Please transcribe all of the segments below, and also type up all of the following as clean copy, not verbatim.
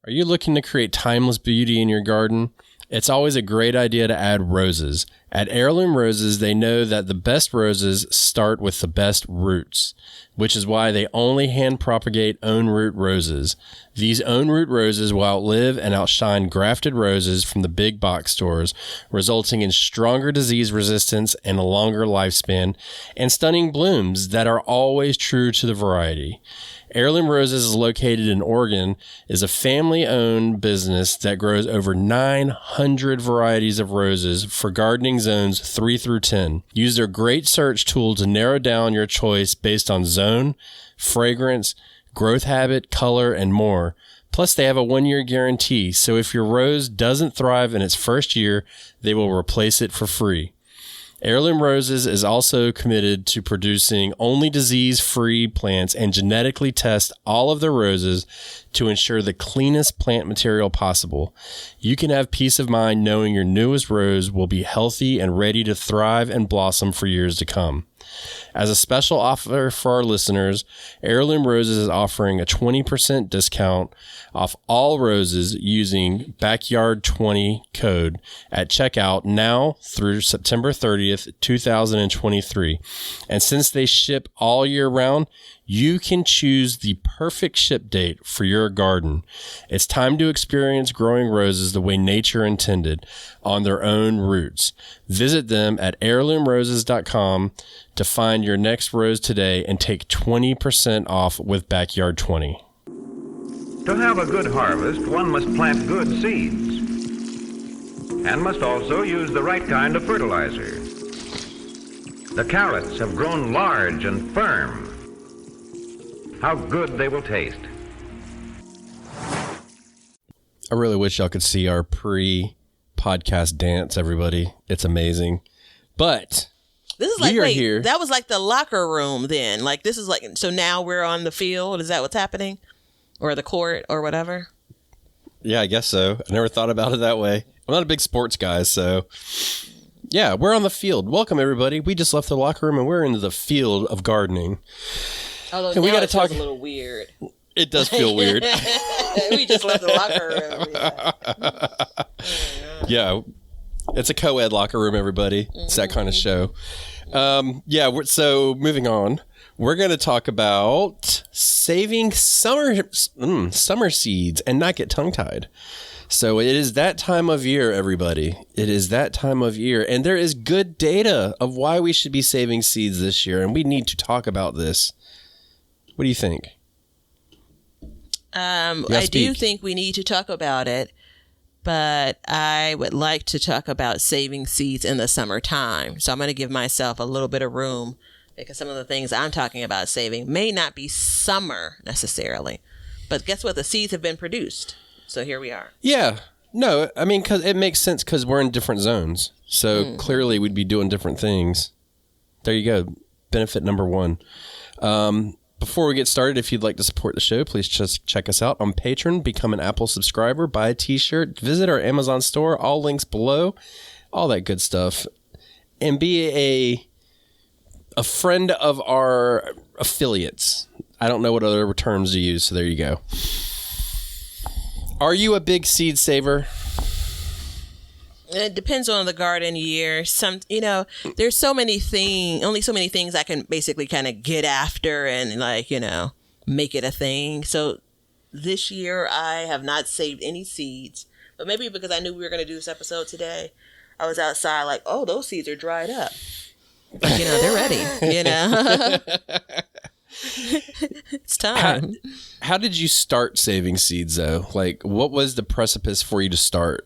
Are you looking to create timeless beauty in your garden? It's always a great idea to add roses. At Heirloom Roses, they know that the best roses start with the best roots, which is why they only hand propagate own root roses. These own root roses will outlive and outshine grafted roses from the big box stores, resulting in stronger disease resistance and a longer lifespan, and stunning blooms that are always true to the variety. Heirloom Roses is located in Oregon, is a family-owned business that grows over 900 varieties of roses for gardening zones 3 through 10. Use their great search tool to narrow down your choice based on zone, fragrance, growth habit, color, and more. Plus, they have a 1-year guarantee, so if your rose doesn't thrive in its first year, they will replace it for free. Heirloom Roses is also committed to producing only disease-free plants and genetically test all of their roses to ensure the cleanest plant material possible. You can have peace of mind knowing your newest rose will be healthy and ready to thrive and blossom for years to come. As a special offer for our listeners, Heirloom Roses is offering a 20% discount off all roses using Backyard20 code at checkout now through September 30th, 2023. And since they ship all year round, you can choose the perfect ship date for your garden. It's time to experience growing roses the way nature intended, on their own roots. Visit them at heirloomroses.com to find your next rose today and take 20% off with Backyard20. To have a good harvest, one must plant good seeds and must also use the right kind of fertilizer. The carrots have grown large and firm. How good they will taste. I really wish y'all could see our pre-podcast dance, everybody. It's amazing. But this is like, we are here. That was like the locker room then. Like, this is like, so now we're on the field. Is that what's happening? Or the court or whatever? Yeah, I guess so. I never thought about it that way. I'm not a big sports guy, so yeah, we're on the field. Welcome, everybody. We just left the locker room and we're into the field of gardening. Although and we got to talk a little weird. It does feel weird. We just left the locker room. Yeah, it's a co-ed locker room, everybody. It's that kind of show. So moving on, we're going to talk about saving summer seeds and not get tongue-tied. So it is that time of year, everybody. It is that time of year. And there is good data of why we should be saving seeds this year. And we need to talk about this. What do you think? I do think we need to talk about it, but I would like to talk about saving seeds in the summertime. So I'm going to give myself a little bit of room because some of the things I'm talking about saving may not be summer necessarily. But guess what? The seeds have been produced. So here we are. Yeah. No, I mean, because it makes sense because we're in different zones. So clearly we'd be doing different things. There you go. Benefit number one. Before we get started, if you'd like to support the show, please just check us out on Patreon, become an Apple subscriber, buy a t-shirt, visit our Amazon store, all links below, all that good stuff, and be a friend of our affiliates. I don't know what other terms to use, so there you go. Are you a big seed saver? It depends on the garden year. There's so many things, only so many things I can basically kind of get after and make it a thing. So this year I have not saved any seeds, but maybe because I knew we were going to do this episode today, I was outside like, oh, those seeds are dried up. But, they're ready, It's time. How did you start saving seeds though? Like, what was the precipice for you to start?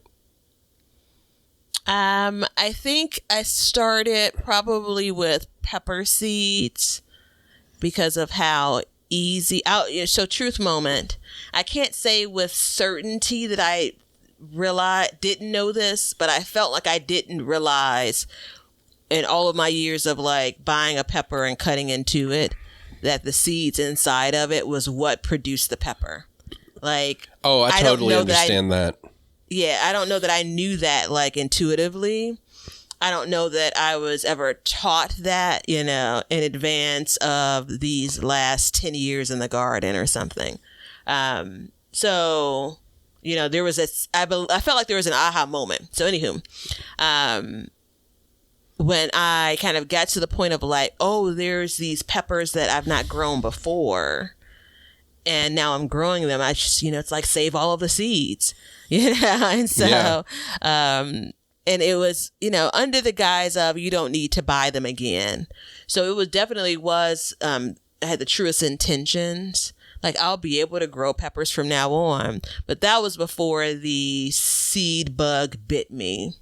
I think I started probably with pepper seeds because of how easy. So truth moment. I can't say with certainty that I didn't know this, but I felt like I didn't realize in all of my years of like buying a pepper and cutting into it that the seeds inside of it was what produced the pepper. Like, oh, I totally understand that. Yeah, I don't know that I knew that like intuitively. I don't know that I was ever taught that, in advance of these last 10 years in the garden or something. So there was I felt like there was an aha moment. So anywho, when I kind of got to the point of like, oh, there's these peppers that I've not grown before, and now I'm growing them. I just, it's like save all of the seeds, and so, and it was, under the guise of you don't need to buy them again. So it was definitely I had the truest intentions. Like, I'll be able to grow peppers from now on. But that was before the seed bug bit me.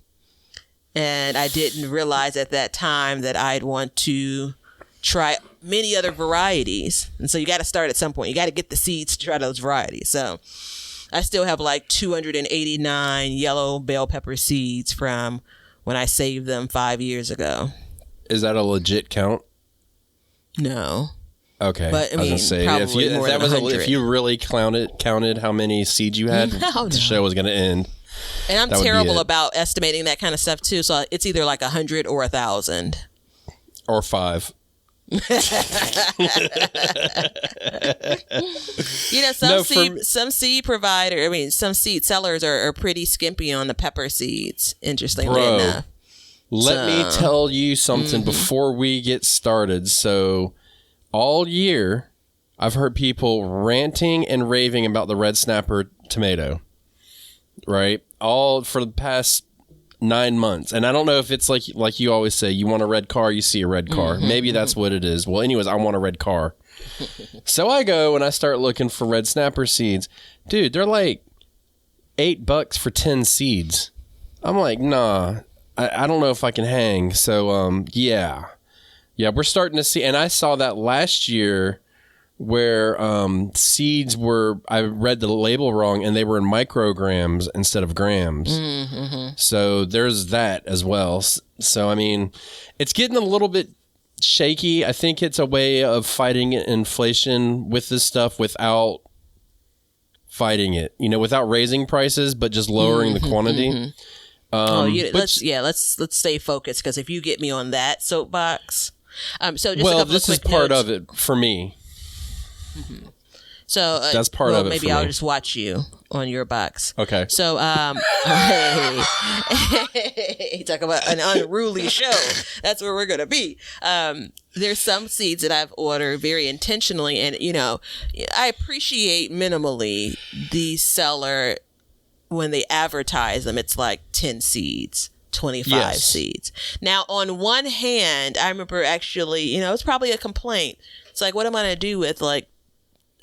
And I didn't realize at that time that I'd want to try many other varieties. And so you got to start at some point. You got to get the seeds to try those varieties. So I still have like 289 yellow bell pepper seeds from when I saved them 5 years ago. Is that a legit count? No. Okay, but I was mean, gonna say if you really counted how many seeds you had, the show was gonna end. And I'm terrible about estimating that kind of stuff too. So it's either like 100 or 1,000 or 5. Some seed provider, some seed sellers are pretty skimpy on the pepper seeds. Interestingly enough. Let me tell you something before we get started. So, all year, I've heard people ranting and raving about the red snapper tomato, right? All for the past 9 months. And I don't know if it's like you always say, you want a red car, you see a red car. Maybe that's what it is. Well, anyways, I want a red car. So I go and I start looking for red snapper seeds. Dude, they're like $8 for 10 seeds. I'm like, nah, I don't know if I can hang. So, yeah, we're starting to see. And I saw that last year where seeds were, I read the label wrong, and they were in micrograms instead of grams. So there's that as well. So, I mean, it's getting a little bit shaky. I think it's a way of fighting inflation with this stuff without fighting it, without raising prices, but just lowering the quantity. Let's stay focused, because if you get me on that soapbox, so just a couple this of quick is part notes. of it for me. So that's part of it. Maybe I'll just watch you on your box. Okay. So talk about an unruly show. That's where we're gonna be. There's some seeds that I've ordered very intentionally, and I appreciate minimally the seller when they advertise them. It's like 10 seeds. 25 seeds. Now, on one hand, I remember actually, it's probably a complaint. It's like, what am I going to do with like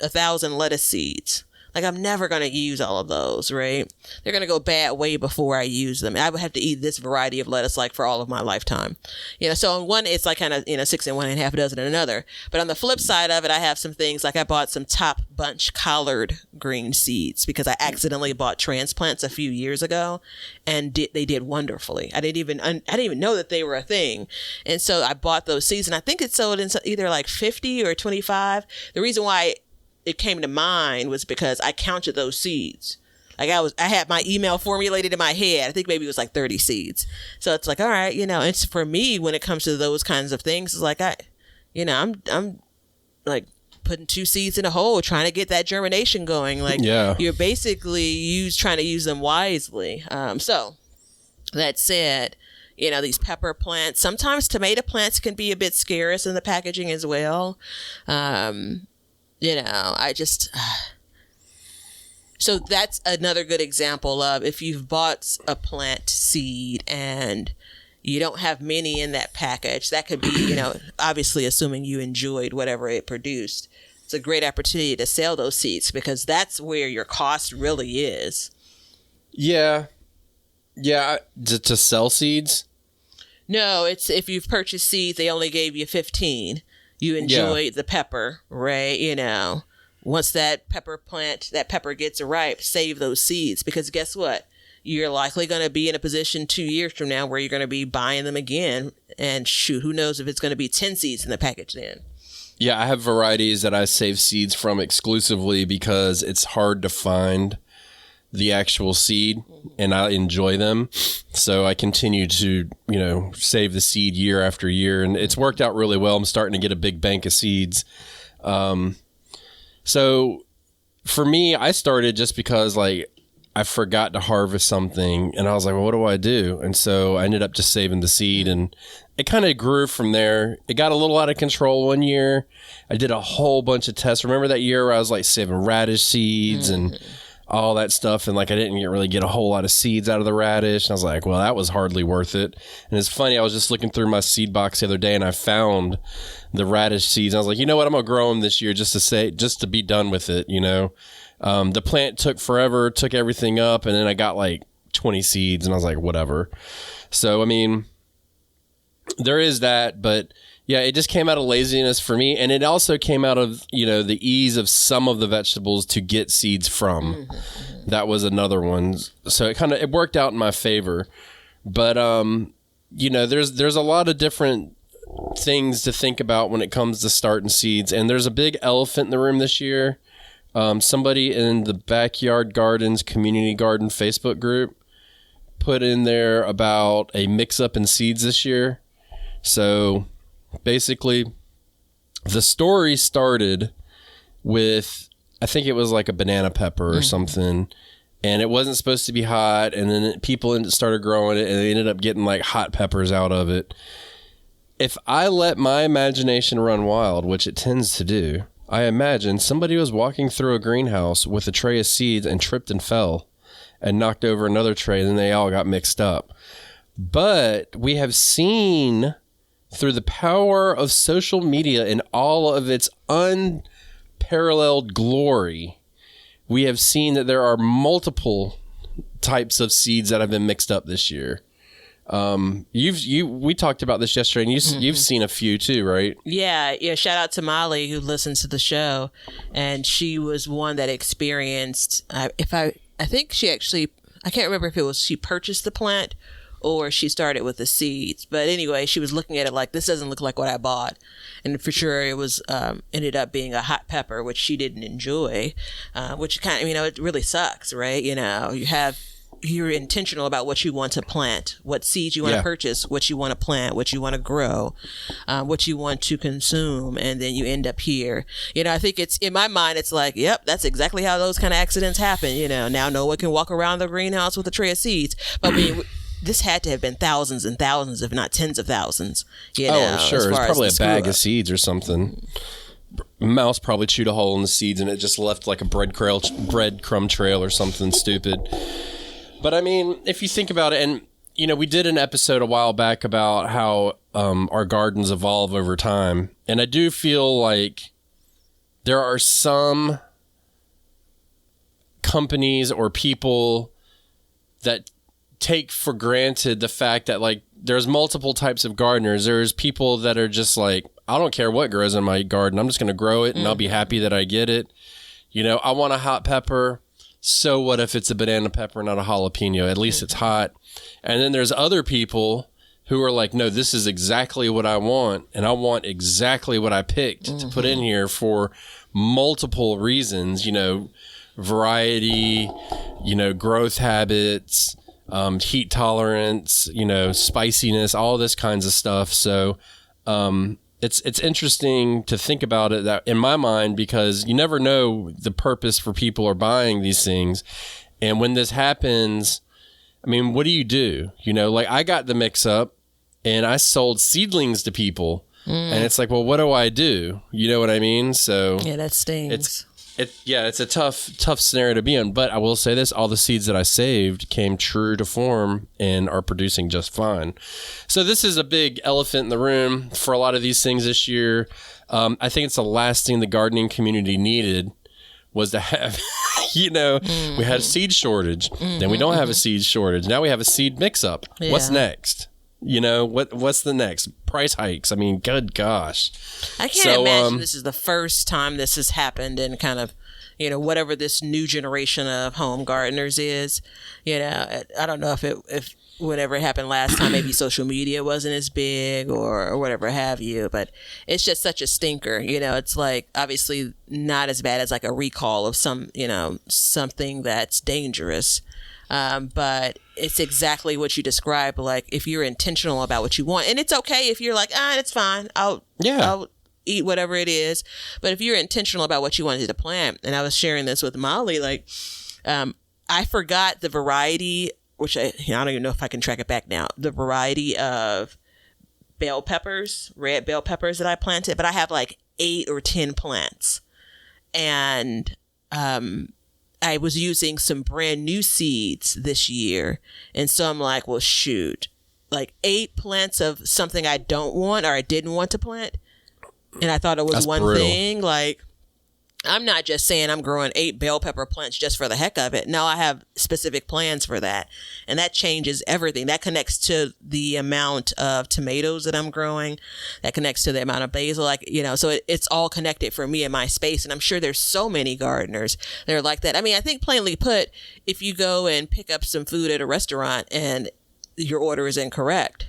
1,000 lettuce seeds? Like, I'm never going to use all of those, right? They're going to go bad way before I use them. I would have to eat this variety of lettuce like for all of my lifetime. So on one, it's like kind of, 6 and 1 1/2 dozen in another. But on the flip side of it, I have some things like I bought some top bunch collard green seeds because I accidentally bought transplants a few years ago, and they did wonderfully. I didn't even know that they were a thing. And so I bought those seeds, and I think it sold in either like 50 or 25. The reason why it came to mind was because I counted those seeds. Like I had my email formulated in my head. I think maybe it was like 30 seeds. So it's like, all right, it's for me when it comes to those kinds of things. It's like I'm like putting 2 seeds in a hole, trying to get that germination going. Like you're basically trying to use them wisely. So that said, these pepper plants, sometimes tomato plants can be a bit scarce in the packaging as well. I just, so that's another good example of if you've bought a plant seed and you don't have many in that package, that could be, obviously assuming you enjoyed whatever it produced. It's a great opportunity to sell those seeds because that's where your cost really is. Yeah. Yeah. To sell seeds? No, it's if you've purchased seeds, they only gave you 15. You enjoy the pepper, right? Once that pepper gets ripe, save those seeds, because guess what? You're likely going to be in a position 2 years from now where you're going to be buying them again. And shoot, who knows if it's going to be 10 seeds in the package then. Yeah, I have varieties that I save seeds from exclusively because it's hard to find the actual seed, and I enjoy them. So I continue to, save the seed year after year, and it's worked out really well. I'm starting to get a big bank of seeds. So for me, I started just because I I forgot to harvest something, and I was like, well, what do I do? And so I ended up just saving the seed, and it kind of grew from there. It got a little out of control one year. I did a whole bunch of tests. Remember that year where I was like saving radish seeds and all that stuff, and like I didn't really get a whole lot of seeds out of the radish. And I was like, well, that was hardly worth it. And it's funny, I was just looking through my seed box the other day, and I found the radish seeds. I was like, you know what, I'm gonna grow them this year just to be done with it, you know. The plant took forever, took everything up, and then I got like 20 seeds, and I was like, whatever. So I mean, there is that, but yeah, it just came out of laziness for me, and it also came out of, you know, the ease of some of the vegetables to get seeds from. That was another one. So it worked out in my favor. But you know, there's a lot of different things to think about when it comes to starting seeds, and there's a big elephant in the room this year. Somebody in the Backyard Gardens Community Garden Facebook group put in there about a mix-up in seeds this year. So basically, the story started with, I think it was like a banana pepper or something, and it wasn't supposed to be hot, and then people started growing it, and they ended up getting like hot peppers out of it. If I let my imagination run wild, which it tends to do, I imagine somebody was walking through a greenhouse with a tray of seeds and tripped and fell and knocked over another tray, and then they all got mixed up. But we have seen, through the power of social media and all of its unparalleled glory, we have seen that there are multiple types of seeds that have been mixed up this year. We talked about this yesterday, and you've seen a few too, right? Yeah. Shout out to Molly, who listens to the show, and she was one that experienced. I think she actually, I can't remember if it was she purchased the plant or she started with the seeds. But anyway, she was looking at it like, this doesn't look like what I bought, and for sure it was ended up being a hot pepper, which she didn't enjoy, which kind of, you know, it really sucks, right? You know, you're intentional about what you want to plant, what seeds you want to purchase, what you want to plant, what you want to grow, what you want to consume, and then you end up here. You know, I think it's, in my mind, it's like, yep, that's exactly how those kind of accidents happen. You know, now no one can walk around the greenhouse with a tray of seeds. But I mean, this had to have been thousands and thousands, if not tens of thousands. You know, sure. It's probably a bag of seeds or something. Mouse probably chewed a hole in the seeds, and it just left like a breadcrumb trail or something stupid. But I mean, if you think about it, and you know, we did an episode a while back about how our gardens evolve over time, and I do feel like there are some companies or people that take for granted the fact that like there's multiple types of gardeners. There's people that are just like, I don't care what grows in my garden, I'm just going to grow it, and I'll be happy that I get it. You know, I want a hot pepper. So what if it's a banana pepper, not a jalapeno? At least it's hot. And then there's other people who are like, no, this is exactly what I want, and I want exactly what I picked to put in here for multiple reasons, you know, variety, you know, growth habits, heat tolerance, you know, spiciness, all this kinds of stuff. So it's interesting to think about it that in my mind, because you never know the purpose for people are buying these things. And when this happens, I mean, what do? You know, like I got the mix up and I sold seedlings to people, and it's like, well, what do I do? You know what I mean? So yeah, that stings. It's a tough scenario to be in, but I will say this, all the seeds that I saved came true to form and are producing just fine. So this is a big elephant in the room for a lot of these things this year. I think it's the last thing the gardening community needed was to have, you know, we had a seed shortage, then we don't have a seed shortage. Now we have a seed mix-up. Yeah. What's next? You know, what's the next? Price hikes. I mean, good gosh. I can't imagine this is the first time this has happened in kind of, you know, whatever this new generation of home gardeners is. You know, I don't know if whatever happened last time, maybe social media wasn't as big or whatever have you, but it's just such a stinker. You know, it's like obviously not as bad as like a recall of some, you know, something that's dangerous. But it's exactly what you described. Like if you're intentional about what you want, and it's okay if you're like, it's fine. I'll eat whatever it is. But if you're intentional about what you wanted to plant, and I was sharing this with Molly, like, I forgot the variety, which I don't even know if I can track it back now. The variety of bell peppers, red bell peppers that I planted, but I have like 8 or 10 plants. And I was using some brand new seeds this year. And so I'm like, well, shoot, like 8 plants of something I don't want or I didn't want to plant. And I thought it was That's one brutal. thing. Like, I'm not just saying I'm growing 8 bell pepper plants just for the heck of it. No, I have specific plans for that. And that changes everything. That connects to the amount of tomatoes that I'm growing. That connects to the amount of basil. Like, you know, so it's all connected for me in my space. And I'm sure there's so many gardeners that are like that. I mean, I think plainly put, if you go and pick up some food at a restaurant and your order is incorrect,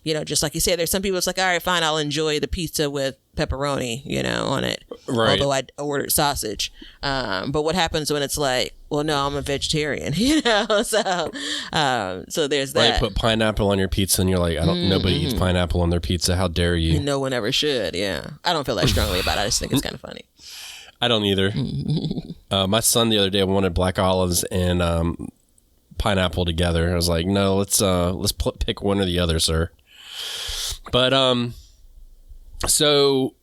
you know, just like you said, there's some people it's like, all right, fine, I'll enjoy the pizza with pepperoni, you know, on it. Right. Although I ordered sausage. But what happens when it's like, well, no, I'm a vegetarian, you know? So there's Right, that. put pineapple on your pizza and you're like, nobody eats pineapple on their pizza. How dare you? No one ever should. Yeah. I don't feel that strongly about it. I just think it's kind of funny. I don't either. My son the other day wanted black olives and pineapple together. I was like, no, let's pick one or the other, sir. But so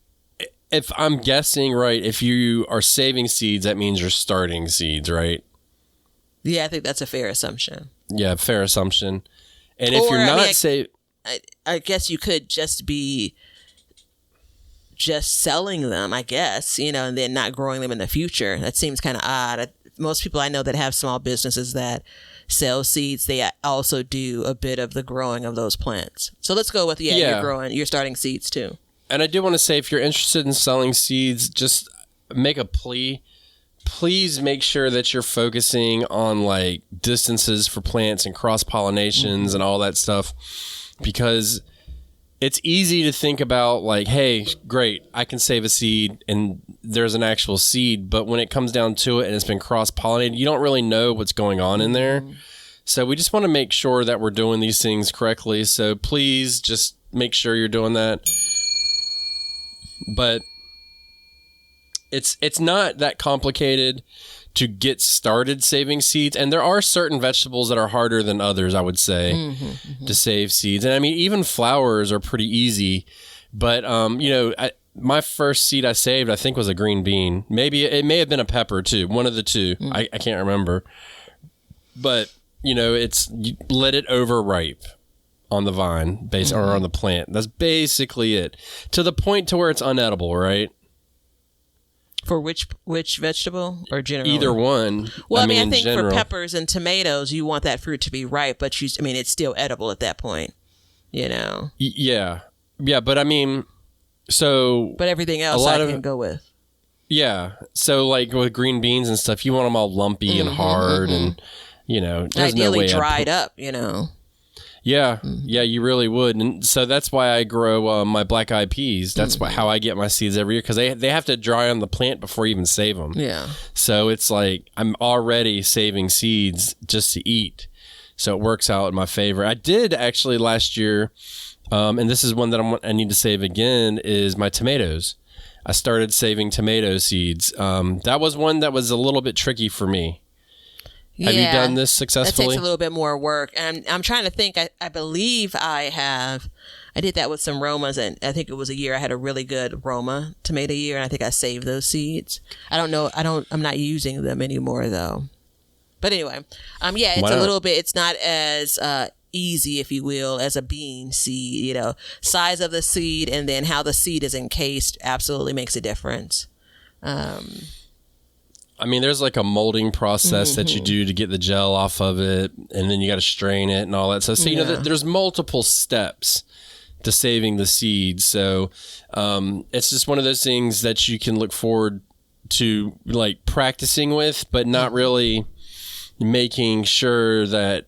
if I'm guessing right, if you are saving seeds, that means you're starting seeds, right? Yeah, I think that's a fair assumption. Yeah, fair assumption. And if Or, you're I not mean, I guess you could just be just selling them, I guess, you know, and then not growing them in the future. That seems kind of odd. Most people I know that have small businesses that sell seeds, they also do a bit of the growing of those plants. So let's go with, you're starting seeds too. And I do want to say, if you're interested in selling seeds, just make a plea. Please make sure that you're focusing on like distances for plants and cross pollinations and all that stuff, because it's easy to think about like, hey, great, I can save a seed and there's an actual seed. But when it comes down to it and it's been cross pollinated, you don't really know what's going on in there. So we just want to make sure that we're doing these things correctly. So please just make sure you're doing that. But it's not that complicated to get started saving seeds. And there are certain vegetables that are harder than others, I would say, to save seeds. And I mean, even flowers are pretty easy. But, you know, my first seed I saved, I think, was a green bean. Maybe it may have been a pepper, too. One of the two. I can't remember. But, you know, you let it overripe on the vine or on the plant. That's basically it. To the point to where it's unedible, right? For which vegetable or generally? Either one. Well, I mean, I think general. for peppers and tomatoes, you want that fruit to be ripe, but it's still edible at that point, you know? Yeah. Yeah, but I mean, so... But everything else I can go with. Yeah. So, like, with green beans and stuff, you want them all lumpy and hard and, you know... Ideally dried up, you know? Yeah. Yeah, you really would. And so that's why I grow my black eyed peas. That's how I get my seeds every year, because they have to dry on the plant before you even save them. Yeah. So it's like I'm already saving seeds just to eat. So it works out in my favor. I did actually last year, and this is one that I need to save again, is my tomatoes. I started saving tomato seeds. That was one that was a little bit tricky for me. Have you done this successfully? That takes a little bit more work. And I'm trying to think. I believe I did that with some Romas, and I think it was a year I had a really good Roma tomato year, and I think I saved those seeds. I don't know. I'm not using them anymore though. But anyway, it's a little bit. It's not as easy, if you will, as a bean seed. You know, size of the seed and then how the seed is encased absolutely makes a difference. I mean, there's like a molding process that you do to get the gel off of it, and then you got to strain it and all that stuff. So, you know, there's multiple steps to saving the seeds. So it's just one of those things that you can look forward to, like, practicing with, but not really making sure that,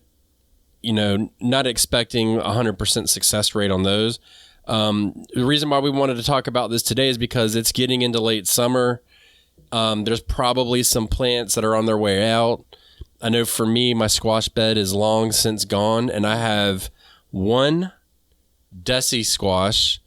you know, not expecting 100% success rate on those. The reason why we wanted to talk about this today is because it's getting into late summer. There's probably some plants that are on their way out. I know for me, my squash bed is long since gone, and I have one Desi squash,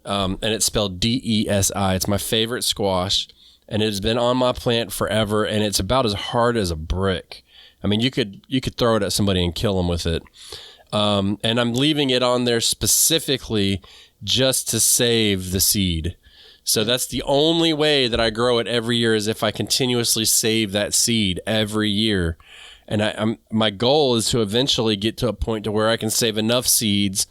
and it's spelled Desi. It's my favorite squash, and it has been on my plant forever, and it's about as hard as a brick. I mean, you could throw it at somebody and kill them with it. And I'm leaving it on there specifically just to save the seed. So that's the only way that I grow it every year, is if I continuously save that seed every year. And my goal is to eventually get to a point to where I can save enough seeds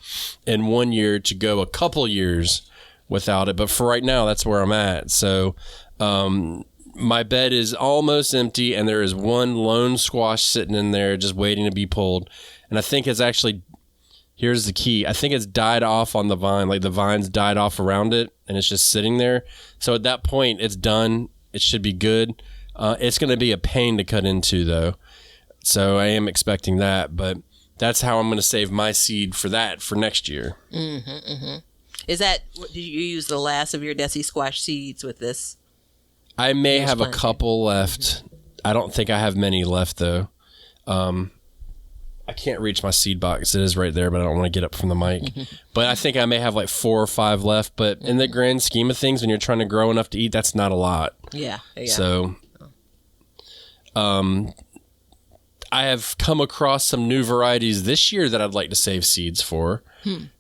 in 1 year to go a couple years without it. But for right now, that's where I'm at. So my bed is almost empty, and there is one lone squash sitting in there just waiting to be pulled. And I think it's actually, here's the key, I think it's died off on the vine. Like the vine's died off around it, and it's just sitting there. So at that point, it's done. It should be good. It's going to be a pain to cut into, though. So I am expecting that, but that's how I'm going to save my seed for that for next year. Mm-hmm, mm-hmm. Is that, did you use the last of your Desi squash seeds with this? I may have a couple left. Mm-hmm. I don't think I have many left, though. I can't reach my seed box. It is right there, but I don't want to get up from the mic. But I think I may have like 4 or 5 left. But in the grand scheme of things, when you're trying to grow enough to eat, that's not a lot. Yeah. So, I have come across some new varieties this year that I'd like to save seeds for.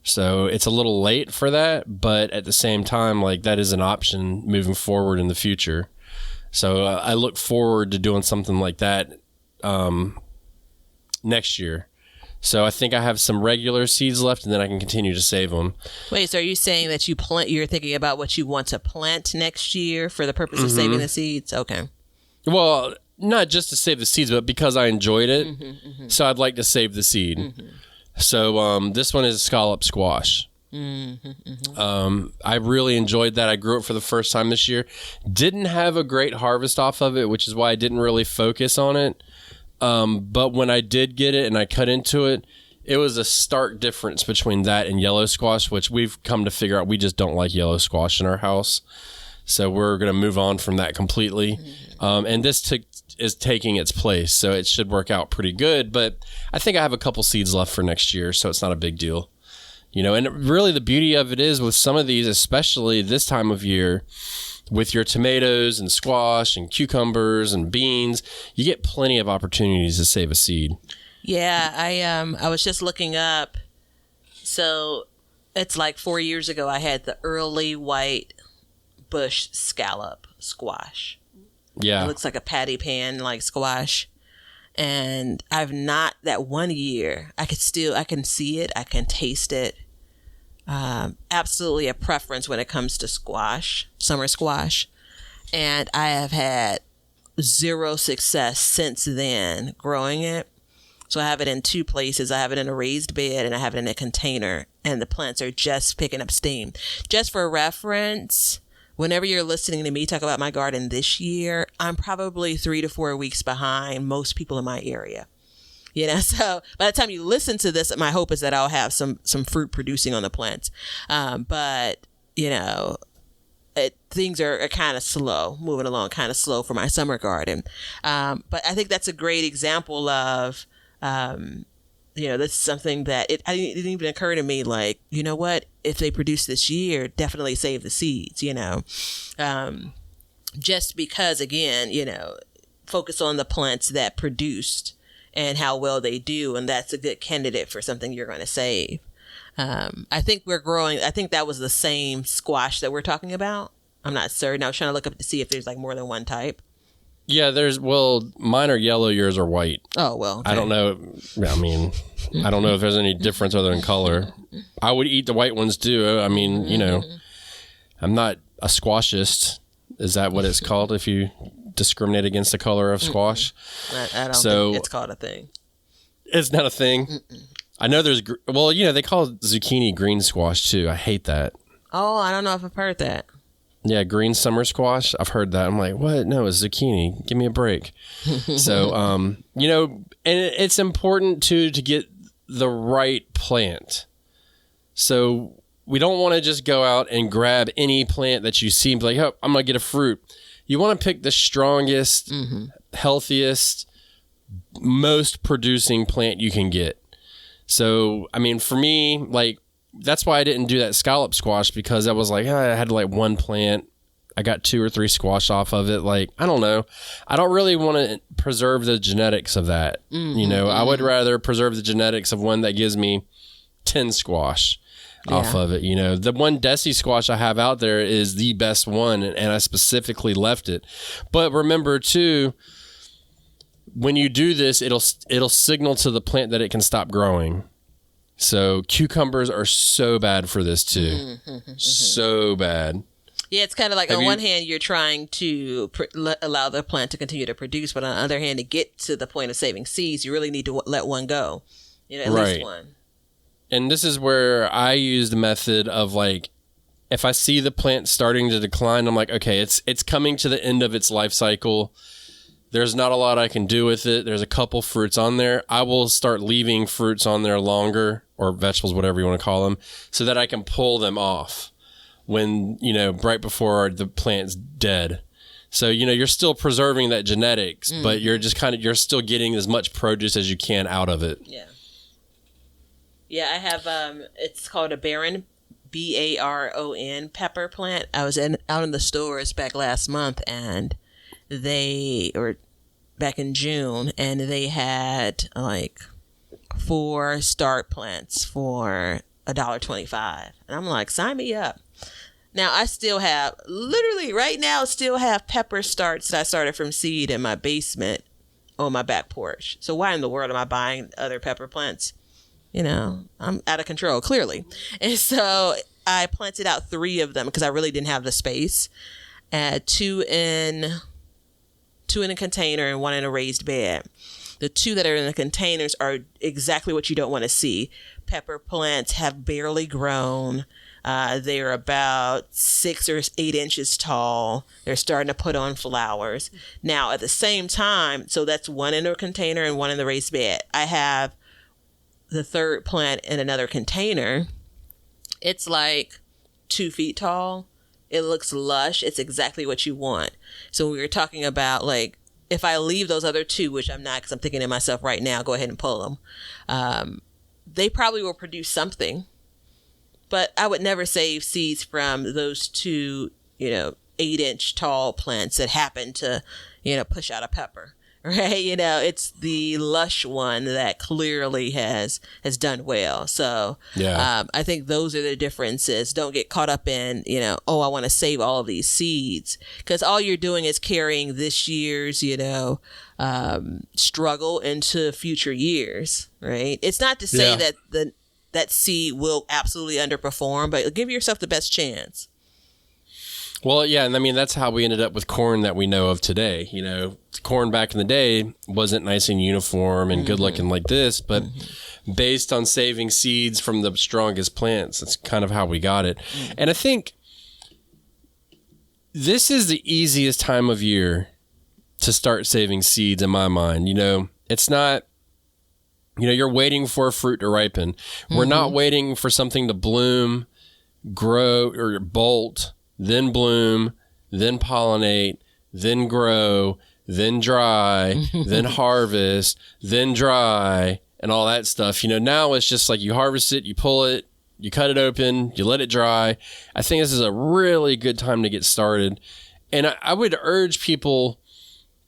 So it's a little late for that, but at the same time, like, that is an option moving forward in the future. So I look forward to doing something like that next year. So I think I have some regular seeds left, and then I can continue to save them. Wait, so are you saying that you're thinking about what you want to plant next year for the purpose of saving the seeds? Okay. Well, not just to save the seeds, but because I enjoyed it. So I'd like to save the seed. So this one is scallop squash. I really enjoyed that. I grew it for the first time this year. Didn't have a great harvest off of it, which is why I didn't really focus on it. But when I did get it and I cut into it, it was a stark difference between that and yellow squash, which we've come to figure out we just don't like yellow squash in our house. So we're going to move on from that completely. And this is taking its place, so it should work out pretty good. But I think I have a couple seeds left for next year, so it's not a big deal. You know, and really the beauty of it is with some of these, especially this time of year, with your tomatoes and squash and cucumbers and beans, you get plenty of opportunities to save a seed. Yeah, I was just looking up. So it's like 4 years ago, I had the early white bush scallop squash. Yeah. It looks like a patty pan like squash. And I've not, that 1 year, I can see it, I can taste it. Absolutely a preference when it comes to squash, summer squash. And I have had zero success since then growing it. So I have it in 2 places. I have it in a raised bed and I have it in a container, and the plants are just picking up steam. Just for reference, whenever you're listening to me talk about my garden this year, I'm probably 3 to 4 weeks behind most people in my area. You know, so by the time you listen to this, my hope is that I'll have some fruit producing on the plants. But, you know, things are kind of slow, moving along kind of slow for my summer garden. But I think that's a great example of, you know, this is something that it didn't even occur to me, like, you know what, if they produce this year, definitely save the seeds, you know, just because, again, you know, focus on the plants that produced and how well they do. And that's a good candidate for something you're going to save. I think I think that was the same squash that we're talking about. I'm not certain. I was trying to look up to see if there's like more than one type. Yeah, mine are yellow, yours are white. Oh, well. Okay. I don't know. I mean, I don't know if there's any difference other than color. I would eat the white ones too. I mean, you know, I'm not a squashist. Is that what it's called if you discriminate against the color of squash? I don't think it's called a thing. It's not a thing? I know there's, well, you know, they call zucchini green squash too. I hate that. Oh, I don't know if I've heard that. Yeah, green summer squash. I've heard that. I'm like, what? No, it's zucchini. Give me a break. So, you know, and it's important to get the right plant. So we don't want to just go out and grab any plant that you see and be like, oh, I'm going to get a fruit. You want to pick the strongest, healthiest, most producing plant you can get. So, I mean, for me, like, that's why I didn't do that scallop squash, because I was like, I had like one plant. I got 2 or 3 squash off of it. Like, I don't know. I don't really want to preserve the genetics of that. I would rather preserve the genetics of one that gives me 10 squash off of it. The one Desi squash I have out there is the best one, and I specifically left it. But remember too, when you do this, it'll signal to the plant that it can stop growing. So cucumbers are so bad for this too. So bad. Yeah, it's kind of like one hand you're trying to allow the plant to continue to produce, but on the other hand, to get to the point of saving seeds, you really need to let one go. At least one. And this is where I use the method of, like, if I see the plant starting to decline, I'm like, okay, it's coming to the end of its life cycle. There's not a lot I can do with it. There's a couple fruits on there. I will start leaving fruits on there longer, or vegetables, whatever you want to call them, so that I can pull them off when, right before the plant's dead. So, you're still preserving that genetics, but you're just you're still getting as much produce as you can out of it. Yeah. Yeah, I have, it's called a Baron, Baron pepper plant. I was out in the stores back last month, and back in June, and they had like 4 start plants for $1.25. And I'm like, sign me up. Now I still have, literally right now, pepper starts that I started from seed in my basement on my back porch. So why in the world am I buying other pepper plants? I'm out of control, clearly. And so I planted out 3 of them because I really didn't have the space. 2 in a container and 1 in a raised bed. The 2 that are in the containers are exactly what you don't want to see. Pepper plants have barely grown. They're about 6 or 8 inches tall. They're starting to put on flowers. Now, at the same time, so that's 1 in a container and 1 in the raised bed. I have the 3rd plant in another container. It's like 2 feet tall. It looks lush. It's exactly what you want. So we were talking about, like, if I leave those other 2, which I'm not, because I'm thinking to myself right now, go ahead and pull them. They probably will produce something, but I would never save seeds from those 2, 8-inch tall plants that happen to, push out a pepper. Right, it's the lush one that clearly has done well. So I think those are the differences. Don't get caught up in, I want to save all of these seeds, because all you're doing is carrying this year's, struggle into future years. Right. It's not to say that that seed will absolutely underperform, but give yourself the best chance. Well, yeah, and I mean, that's how we ended up with corn that we know of today. Corn back in the day wasn't nice and uniform and good looking like this, but based on saving seeds from the strongest plants, that's kind of how we got it. And I think this is the easiest time of year to start saving seeds in my mind. It's not, you're waiting for a fruit to ripen. We're not waiting for something to bloom, grow, or bolt, then bloom, then pollinate, then grow, then dry, then harvest, then dry, and all that stuff. Now it's just like you harvest it, you pull it, you cut it open, you let it dry. I think this is a really good time to get started. And I would urge people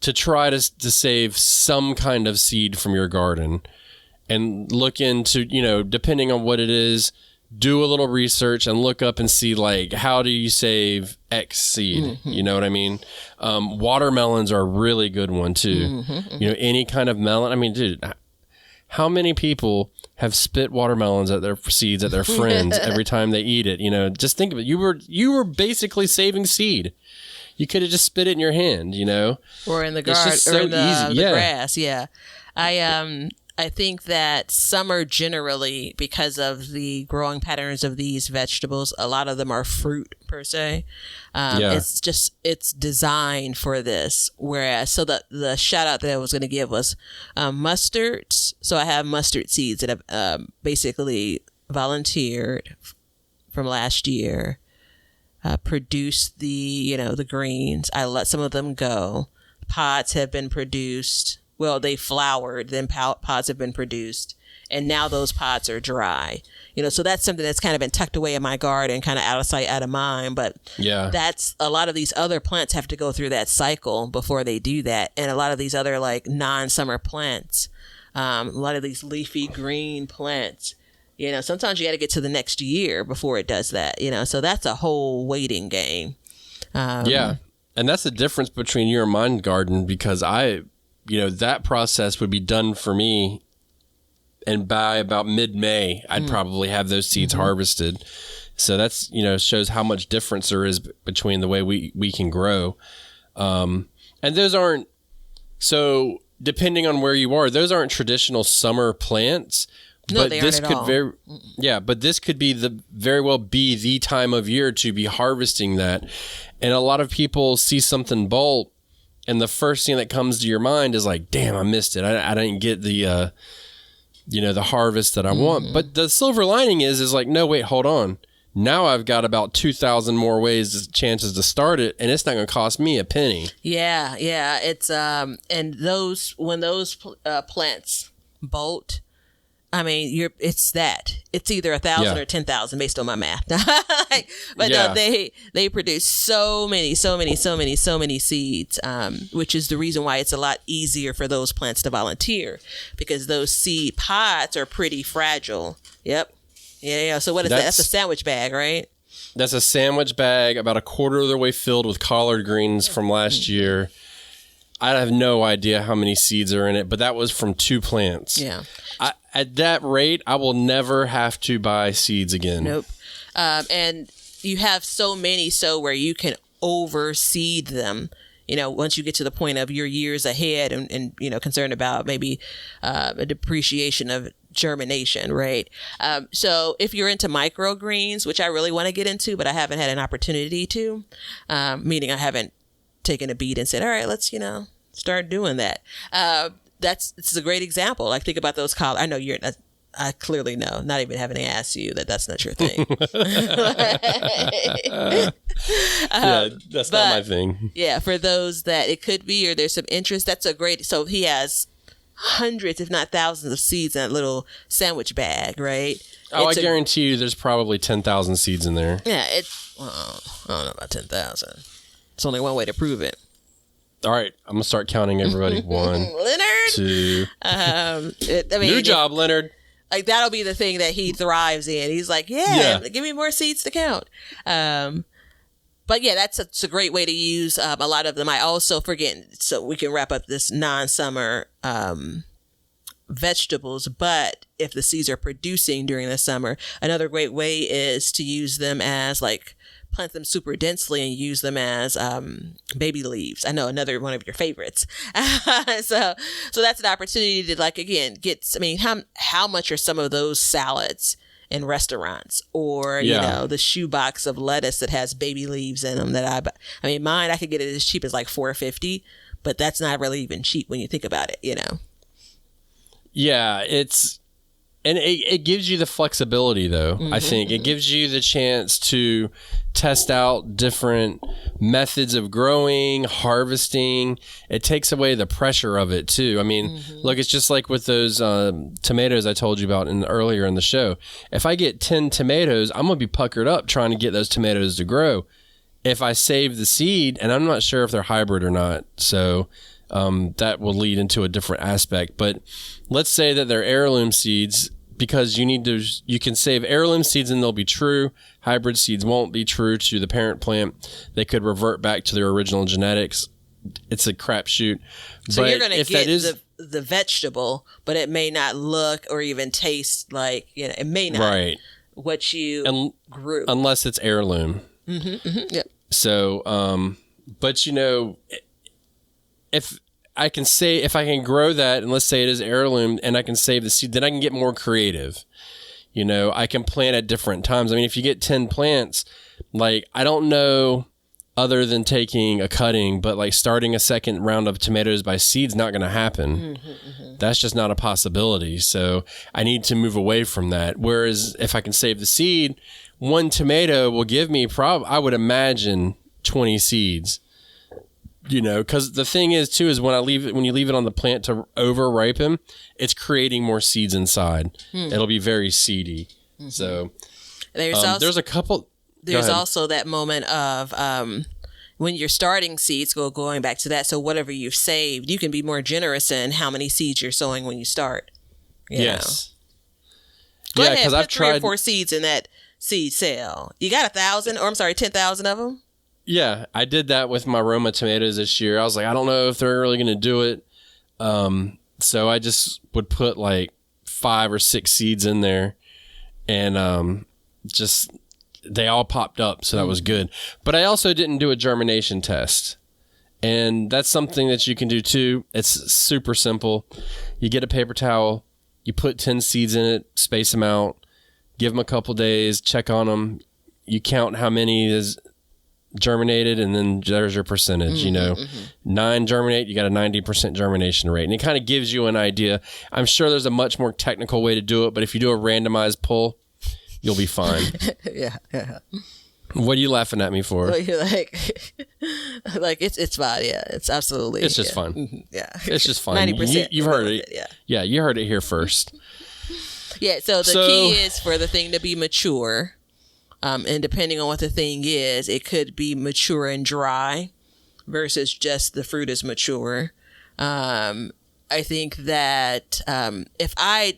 to try to save some kind of seed from your garden and look into, depending on what it is, do a little research and look up and see, like, how do you save X seed? You know what I mean? Watermelons are a really good one too. Any kind of melon. I mean, dude, how many people have spit watermelons at their seeds at their friends every time they eat it? Just think of it. You were basically saving seed. You could have just spit it in your hand, or in the garden, or in the grass. Yeah, I think that summer generally, because of the growing patterns of these vegetables, a lot of them are fruit per se. It's designed for this. Whereas, so the shout out that I was going to give was mustards. So I have mustard seeds that have basically volunteered from last year, produced the greens. I let some of them go. Pods have been produced. well, they flowered, then pods have been produced, and now those pods are dry. So that's something that's kind of been tucked away in my garden, kind of out of sight, out of mind. But Yeah. that's a lot of these other plants have to go through that cycle before they do that. And a lot of these other like non-summer plants, a lot of these leafy green plants, sometimes you got to get to the next year before it does that, so that's a whole waiting game. Yeah. And that's the difference between your and mine garden, because that process would be done for me. And by about mid-May, I'd probably have those seeds harvested. So that's, shows how much difference there is between the way we can grow. And those aren't, so depending on where you are, those aren't traditional summer plants. No, But they this aren't at could all. but this could be very well be the time of year to be harvesting that. And a lot of people see something bolt, and the first thing that comes to your mind is like, damn, I missed it. I didn't get the the harvest that I want. But the silver lining is like, no, wait, hold on. Now I've got about 2,000 more chances to start it, and it's not going to cost me a penny. Yeah. It's and when those plants bolt, I mean, it's either 1,000 or 10,000 based on my math. But no, they produce so many seeds, which is the reason why it's a lot easier for those plants to volunteer, because those seed pods are pretty fragile. Yep. Yeah. So what is that? That's a sandwich bag, right? That's a sandwich bag, about a quarter of the way filled with collard greens from last year. I have no idea how many seeds are in it, but that was from 2 plants. Yeah. At that rate, I will never have to buy seeds again. Nope. And you have so many where you can overseed them. Once you get to the point of your years ahead and concerned about maybe a depreciation of germination, right? So if you're into microgreens, which I really want to get into, but I haven't had an opportunity to, meaning I haven't taken a beat and said, all right, let's, start doing that. It's a great example. Like, think about those I know I clearly know, not even having to ask you, that's not your thing. That's not my thing. Yeah, for those that it could be, or there's some interest, that's a great, so he has hundreds, if not thousands of seeds in that little sandwich bag, right? I guarantee you there's probably 10,000 seeds in there. Yeah, I don't know about 10,000. It's only one way to prove it. All right, I'm going to start counting everybody. 1, Leonard! 2. New job, Leonard. Like, that'll be the thing that he thrives in. He's like, yeah, give me more seeds to count. But yeah, it's a great way to use a lot of them. I also forget, so we can wrap up this non-summer vegetables, but if the seeds are producing during the summer, another great way is to use them as plant them super densely and use them as baby leaves. I know, another one of your favorites. So that's an opportunity to again how much are some of those salads in restaurants, or the shoebox of lettuce that has baby leaves in them that mine, I could get it as cheap as $4.50, but that's not really even cheap when you think about it. Yeah, it gives you the flexibility, though. I think it gives you the chance to test out different methods of growing, harvesting. It takes away the pressure of it too. I mean, look, it's just like with those tomatoes I told you about earlier in the show. If I get 10 tomatoes, I'm going to be puckered up trying to get those tomatoes to grow. If I save the seed, and I'm not sure if they're hybrid or not, so that will lead into a different aspect. But let's say that they're heirloom seeds, because you can save heirloom seeds and they'll be true. Hybrid seeds won't be true to the parent plant. They could revert back to their original genetics. It's a crapshoot. So you're going to get the vegetable, but it may not look or even taste like, it may not what you grew. Unless it's heirloom. Yep. So, but if I can grow that, and let's say it is heirloom, and I can save the seed, then I can get more creative. I can plant at different times. I mean, if you get 10 plants, I don't know, other than taking a cutting, but starting a second round of tomatoes by seed's not going to happen. That's just not a possibility. So I need to move away from that. Whereas if I can save the seed, one tomato will give me I would imagine 20 seeds. because the thing is too is when you leave it on the plant to over ripen, it's creating more seeds inside. It'll be very seedy. So there's a couple. There's also that moment of when you're starting seeds, going back to that. So whatever you've saved, you can be more generous in how many seeds you're sowing when you start. Yes. Go ahead, because I've tried 3 or 4 seeds in that seed cell. You got 10,000 of them. Yeah, I did that with my Roma tomatoes this year. I was like, I don't know if they're really going to do it. So I just would put like 5 or 6 seeds in there, and just they all popped up. So that was good. But I also didn't do a germination test. And that's something that you can do too. It's super simple. You get a paper towel, you put 10 seeds in it, space them out, give them a couple days, check on them. You count how many is germinated, and then there's your percentage. 9 germinate, you got a 90% germination rate, and it kind of gives you an idea. I'm sure there's a much more technical way to do it, but if you do a randomized pull, you'll be fine. Yeah. What are you laughing at me for? You're like it's fine. Yeah, it's absolutely. It's just fun. Yeah, it's just fun. 90%. You've heard it. Yeah, you heard it here first. Yeah. So the key is for the thing to be mature. And depending on what the thing is, it could be mature and dry versus just the fruit is mature. I think that if I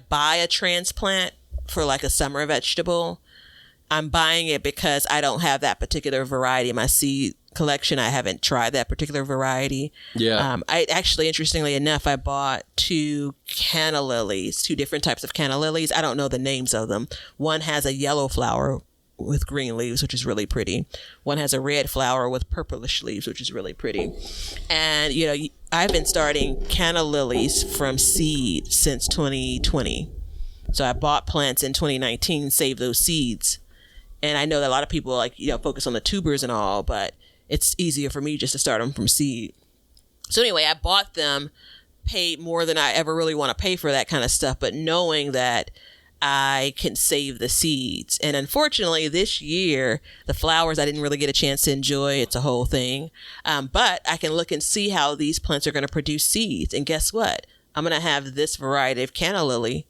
buy a transplant for like a summer vegetable, I'm buying it because I don't have that particular variety in my seed collection. I haven't tried that particular variety. Yeah. I actually, interestingly enough, I bought 2 canna lilies, 2 different types of canna lilies. I don't know the names of them. One has a yellow flower with green leaves, which is really pretty. One has a red flower with purplish leaves, which is really pretty. And, I've been starting canna lilies from seed since 2020. So I bought plants in 2019, saved those seeds. And I know that a lot of people focus on the tubers and all, but it's easier for me just to start them from seed. So anyway, I bought them, paid more than I ever really want to pay for that kind of stuff, but knowing that I can save the seeds. And unfortunately, this year, the flowers I didn't really get a chance to enjoy. It's a whole thing. But I can look and see how these plants are going to produce seeds. And guess what? I'm going to have this variety of canna lily,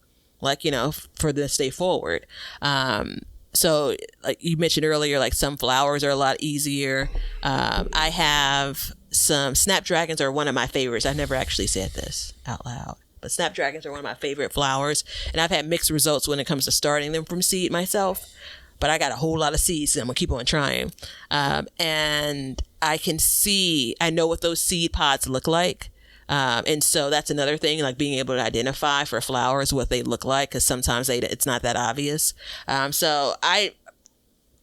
for this day forward. So like you mentioned earlier, like some flowers are a lot easier. I have some snapdragons are one of my favorites. I've never actually said this out loud, but snapdragons are one of my favorite flowers. And I've had mixed results when it comes to starting them from seed myself, but I got a whole lot of seeds and I'm gonna keep on trying. And I know what those seed pods look like. And so that's another thing, like being able to identify for flowers what they look like, because sometimes it's not that obvious. So I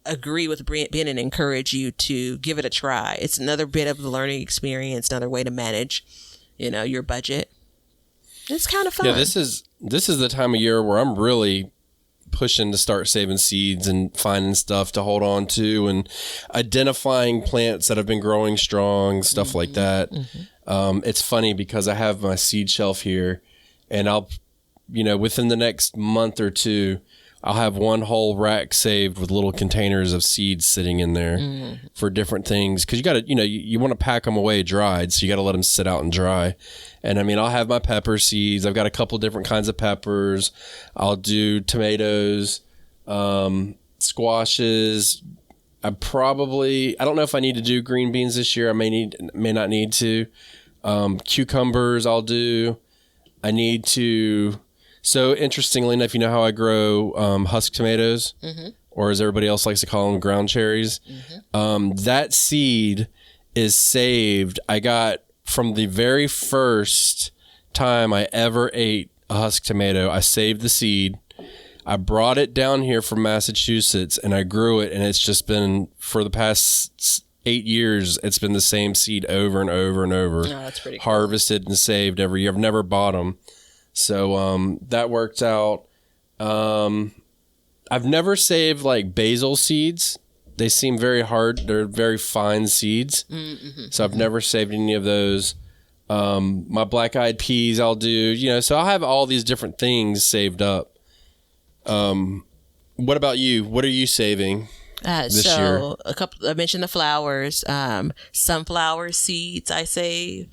agree with Ben and encourage you to give it a try. It's another bit of a learning experience, another way to manage, your budget. It's kind of fun. Yeah, this is the time of year where I'm really pushing to start saving seeds and finding stuff to hold on to and identifying plants that have been growing strong, stuff like that. It's funny because I have my seed shelf here, and I'll, within the next month or 2, I'll have one whole rack saved with little containers of seeds sitting in there for different things. Cause you gotta, you want to pack them away dried. So you got to let them sit out and dry. And I'll have my pepper seeds. I've got a couple different kinds of peppers. I'll do tomatoes, squashes. I don't know if I need to do green beans this year. I may not need to. Cucumbers I'll do. I need to. So interestingly enough, you know how I grow husk tomatoes, or as everybody else likes to call them, ground cherries. That seed is saved. I got from the very first time I ever ate a husk tomato. I saved the seed. I brought it down here from Massachusetts and I grew it, and it's just been for the past 8 years. It's been the same seed over and over and over. Oh, that's pretty cool. Harvested and saved every year. I've never bought them. So that worked out. I've never saved like basil seeds. They seem very hard. They're very fine seeds. So I've never saved any of those. My black-eyed peas I'll do, so I'll have all these different things saved up. What about you? What are you saving? this year? A couple. I mentioned the flowers. Sunflower seeds I save.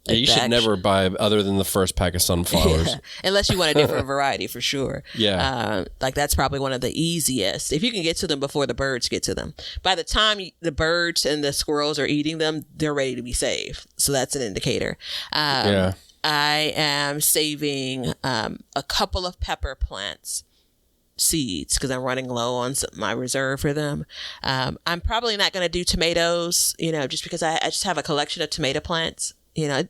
Yeah, you should never buy other than the first pack of sunflowers. Yeah, unless you want a different variety for sure. Yeah. Like that's probably one of the easiest. If you can get to them before the birds get to them. By the time the birds and the squirrels are eating them, they're ready to be saved. So that's an indicator. Yeah. I am saving a couple of pepper plants seeds because I'm running low on my reserve for them. I'm probably not going to do tomatoes, just because I just have a collection of tomato plants. It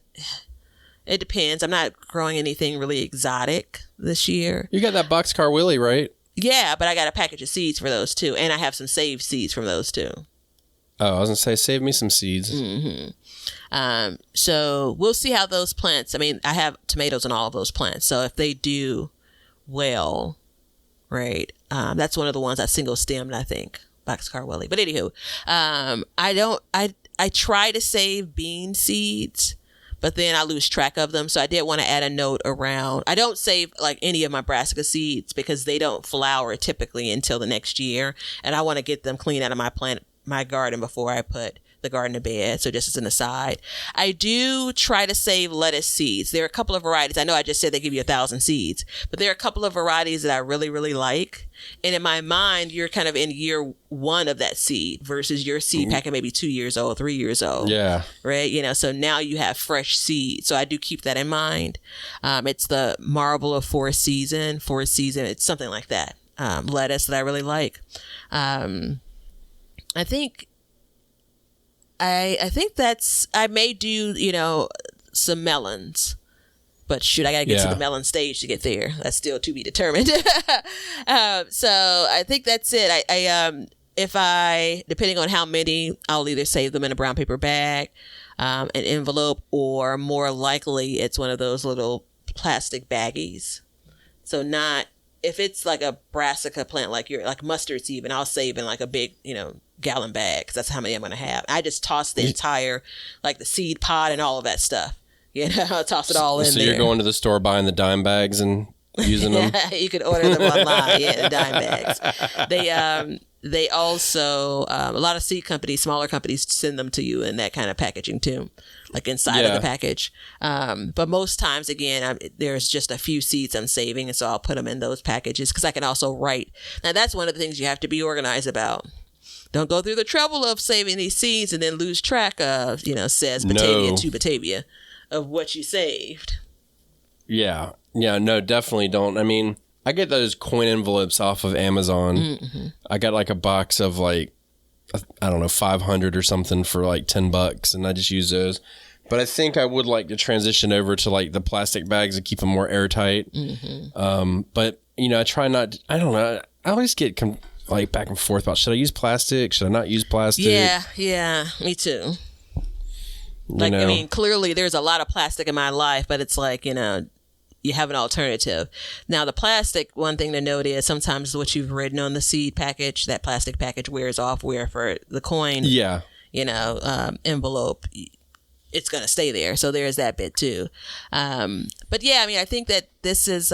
depends. I'm not growing anything really exotic this year. You got that Boxcar Willie, right? Yeah, but I got a package of seeds for those too. And I have some saved seeds from those too. Oh, I was going to say, save me some seeds. Mm-hmm. So we'll see how those plants, I have tomatoes on all of those plants. So if they do well, right, that's one of the ones I single stemmed, I think, Boxcar Willie. But anywho, I try to save bean seeds, but then I lose track of them. So I did want to add a note around. I don't save like any of my brassica seeds because they don't flower typically until the next year. And I want to get them clean out of my garden before I put the garden to bed. So just as an aside, I do try to save lettuce seeds. There are a couple of varieties. I know I just said they give you 1,000 seeds, but there are a couple of varieties that I really, really like. And in my mind, you're kind of in year one of that seed versus your seed packet maybe 2 years old, 3 years old. Yeah. Right. So now you have fresh seeds. So I do keep that in mind. It's the Marble of Fourth Season. It's something like that. Lettuce that I really like. I think I may do, some melons, but shoot, I got to get to the melon stage to get there. That's still to be determined. So I think that's it. Depending on how many, I'll either save them in a brown paper bag, an envelope, or more likely it's one of those little plastic baggies. So if it's like a brassica plant, like mustards even, I'll save in like a big, gallon bag because that's how many I'm going to have. I just toss the entire, like the seed pod and all of that stuff. I'll toss it all in there. So you're going to the store buying the dime bags and using them? You could order them online. Yeah, the dime bags. They also, a lot of seed companies, smaller companies send them to you in that kind of packaging too, like inside of the package. But most times, again, there's just a few seeds I'm saving, and so I'll put them in those packages because I can also write. Now, that's one of the things you have to be organized about. Don't go through the trouble of saving these seeds and then lose track of, says Batavia to Batavia of what you saved. Yeah. Yeah, no, definitely don't. I get those coin envelopes off of Amazon. Mm-hmm. I got like a box of like, I don't know, 500 or something for like $10, and I just use those. But I think I would like to transition over to like the plastic bags and keep them more airtight. Mm-hmm. But, I try not, I don't know. I always get like back and forth about, should I use plastic? Should I not use plastic? Yeah, me too. Clearly there's a lot of plastic in my life, but it's like, you have an alternative. Now, the plastic, one thing to note is sometimes what you've written on the seed package, that plastic package wears off, where for the coin, envelope, it's going to stay there. So there's that bit too. But yeah, I think that this is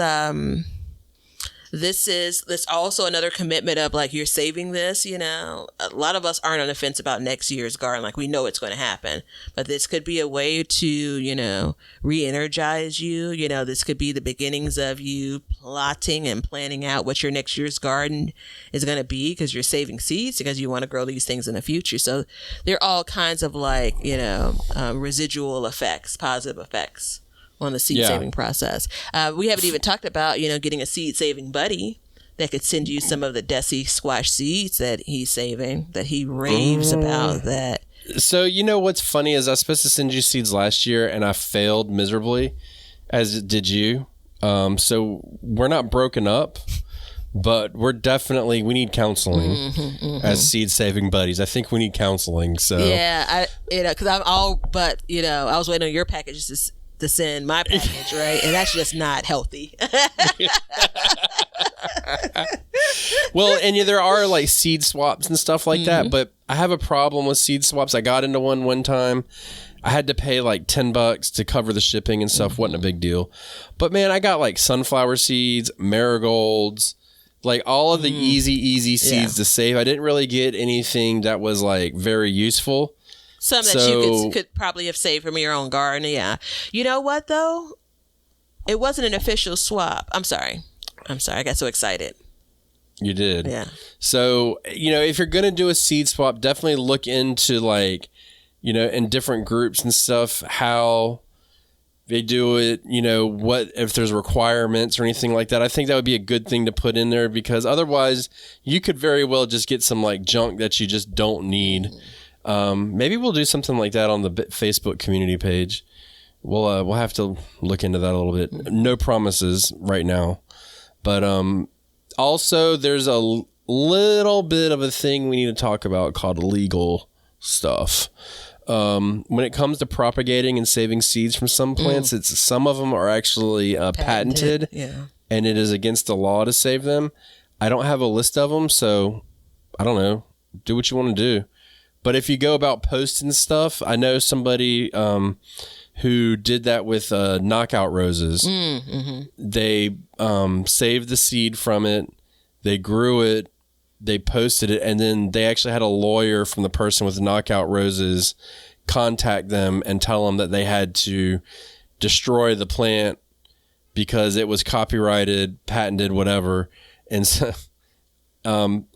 also another commitment of like, you're saving this, a lot of us aren't on the fence about next year's garden. Like we know it's going to happen, but this could be a way to, re-energize you. This could be the beginnings of you plotting and planning out what your next year's garden is going to be, because you're saving seeds because you want to grow these things in the future. So there are all kinds of like, residual effects, positive effects on the seed saving process. We haven't even talked about, getting a seed saving buddy that could send you some of the Desi squash seeds that he's saving, that he raves about that. So, what's funny is I was supposed to send you seeds last year and I failed miserably, as did you. So we're not broken up, but we need counseling as seed saving buddies. I think we need counseling. So yeah, because I'm all, but I was waiting on your packages to send my package, right? And that's just not healthy. Well, and there are like seed swaps and stuff like that, but I have a problem with seed swaps. I got into one time. I had to pay like $10 to cover the shipping and stuff. Wasn't a big deal. But man, I got like sunflower seeds, marigolds, Like all of the easy seeds to save. I didn't really get anything that was like very useful. Some that you could probably have saved from your own garden. Yeah. You know what though? It wasn't an official swap. I'm sorry. I got so excited. You did. Yeah. So, if you're going to do a seed swap, definitely look into like, in different groups and stuff, how they do it, what if there's requirements or anything like that. I think that would be a good thing to put in there, because otherwise you could very well just get some like junk that you just don't need. Maybe we'll do something like that on the Facebook community page. We'll have to look into that a little bit. No promises right now, but also there's a little bit of a thing we need to talk about called legal stuff. When it comes to propagating and saving seeds from some plants, some of them are actually patented, and it is against the law to save them. I don't have a list of them, so I don't know. Do what you want to do. But if you go about posting stuff, I know somebody who did that with knockout roses. They saved the seed from it, they grew it, they posted it, and then they actually had a lawyer from the person with knockout roses contact them and tell them that they had to destroy the plant because it was copyrighted, patented, whatever. And so,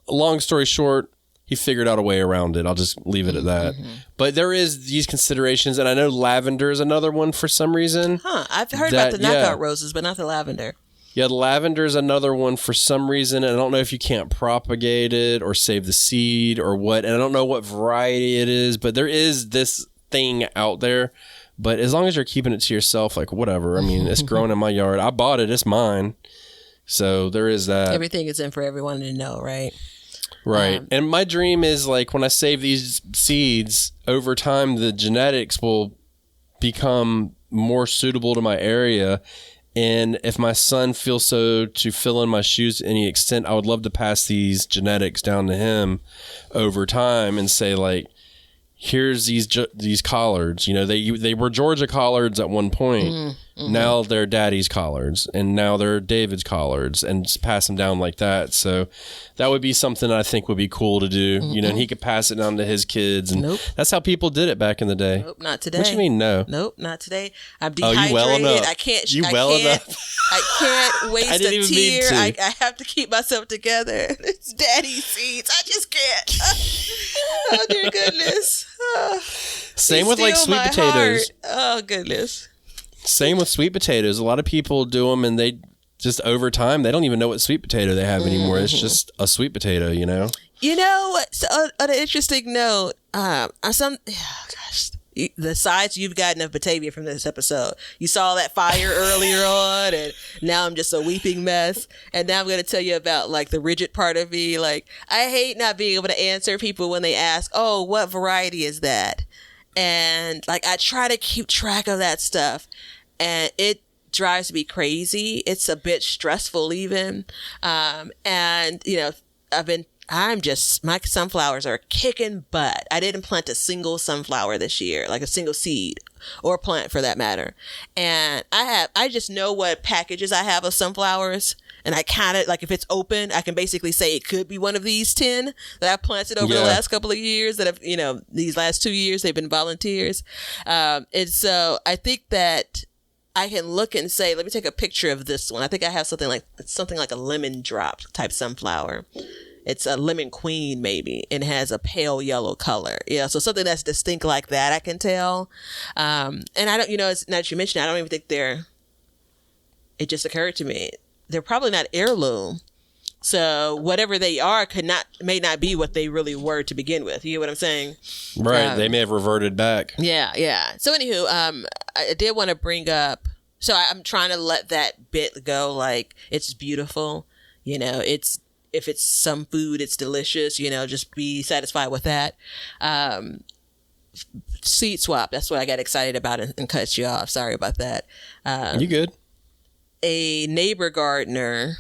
long story short, he figured out a way around it. I'll just leave it at that. But there is these considerations, and I know lavender is another one for some reason. I've heard about the knockout roses, but not the lavender. Yeah, the lavender is another one for some reason. And I don't know if you can't propagate it or save the seed or what. And I don't know what variety it is, but there is this thing out there. But as long as you're keeping it to yourself, like whatever. I mean, it's growing in my yard. I bought it. It's mine. So there is that. Everything is in for everyone to know, right? Right. And my dream is like when I save these seeds, over time, the genetics will become more suitable to my area. And if my son feels so to fill in my shoes to any extent, I would love to pass these genetics down to him over time and say, like, here's these collards. They were Georgia collards at one point. Now they're Daddy's collards, and now they're David's collards, and just pass them down like that. So that would be something I think would be cool to do. And he could pass it down to his kids, and that's how people did it back in the day. Nope, not today. What do you mean no? Nope, not today. I'm dehydrated. You well enough. I can't. Enough. I can't waste I didn't a even tear. mean to. I have to keep myself together. It's Daddy's seeds. I just can't. Oh dear goodness. Same with like sweet potatoes. Oh goodness. Same with sweet potatoes. A lot of people do them, and they just over time they don't even know what sweet potato they have anymore. It's just a sweet potato, So on an interesting note, the sides you've gotten of Batavia from this episode. You saw that fire earlier on, and now I'm just a weeping mess. And now I'm going to tell you about like the rigid part of me. Like, I hate not being able to answer people when they ask, "Oh, what variety is that?" And like, I try to keep track of that stuff, and it drives me crazy. It's a bit stressful even. And my sunflowers are kicking butt. I didn't plant a single sunflower this year, like a single seed or plant for that matter. And I just know what packages I have of sunflowers. And I kind of, like, if it's open, I can basically say it could be one of these 10 that I've planted over the last couple of years that have, these last 2 years, they've been volunteers. And so I think that I can look and say, let me take a picture of this one. I think I have something like a lemon drop type sunflower. It's a lemon queen maybe, and has a pale yellow color. Yeah, so something that's distinct like that, I can tell. And I don't, it's now that you mentioned it, I don't even think it just occurred to me, they're probably not heirloom. So whatever they are may not be what they really were to begin with. You know what I'm saying? Right. They may have reverted back. Yeah. So anywho, I did want to bring up, so I'm trying to let that bit go. Like, it's beautiful. If it's some food, it's delicious, just be satisfied with that. Seed swap. That's what I got excited about and cut you off. Sorry about that. You good? A neighbor gardener,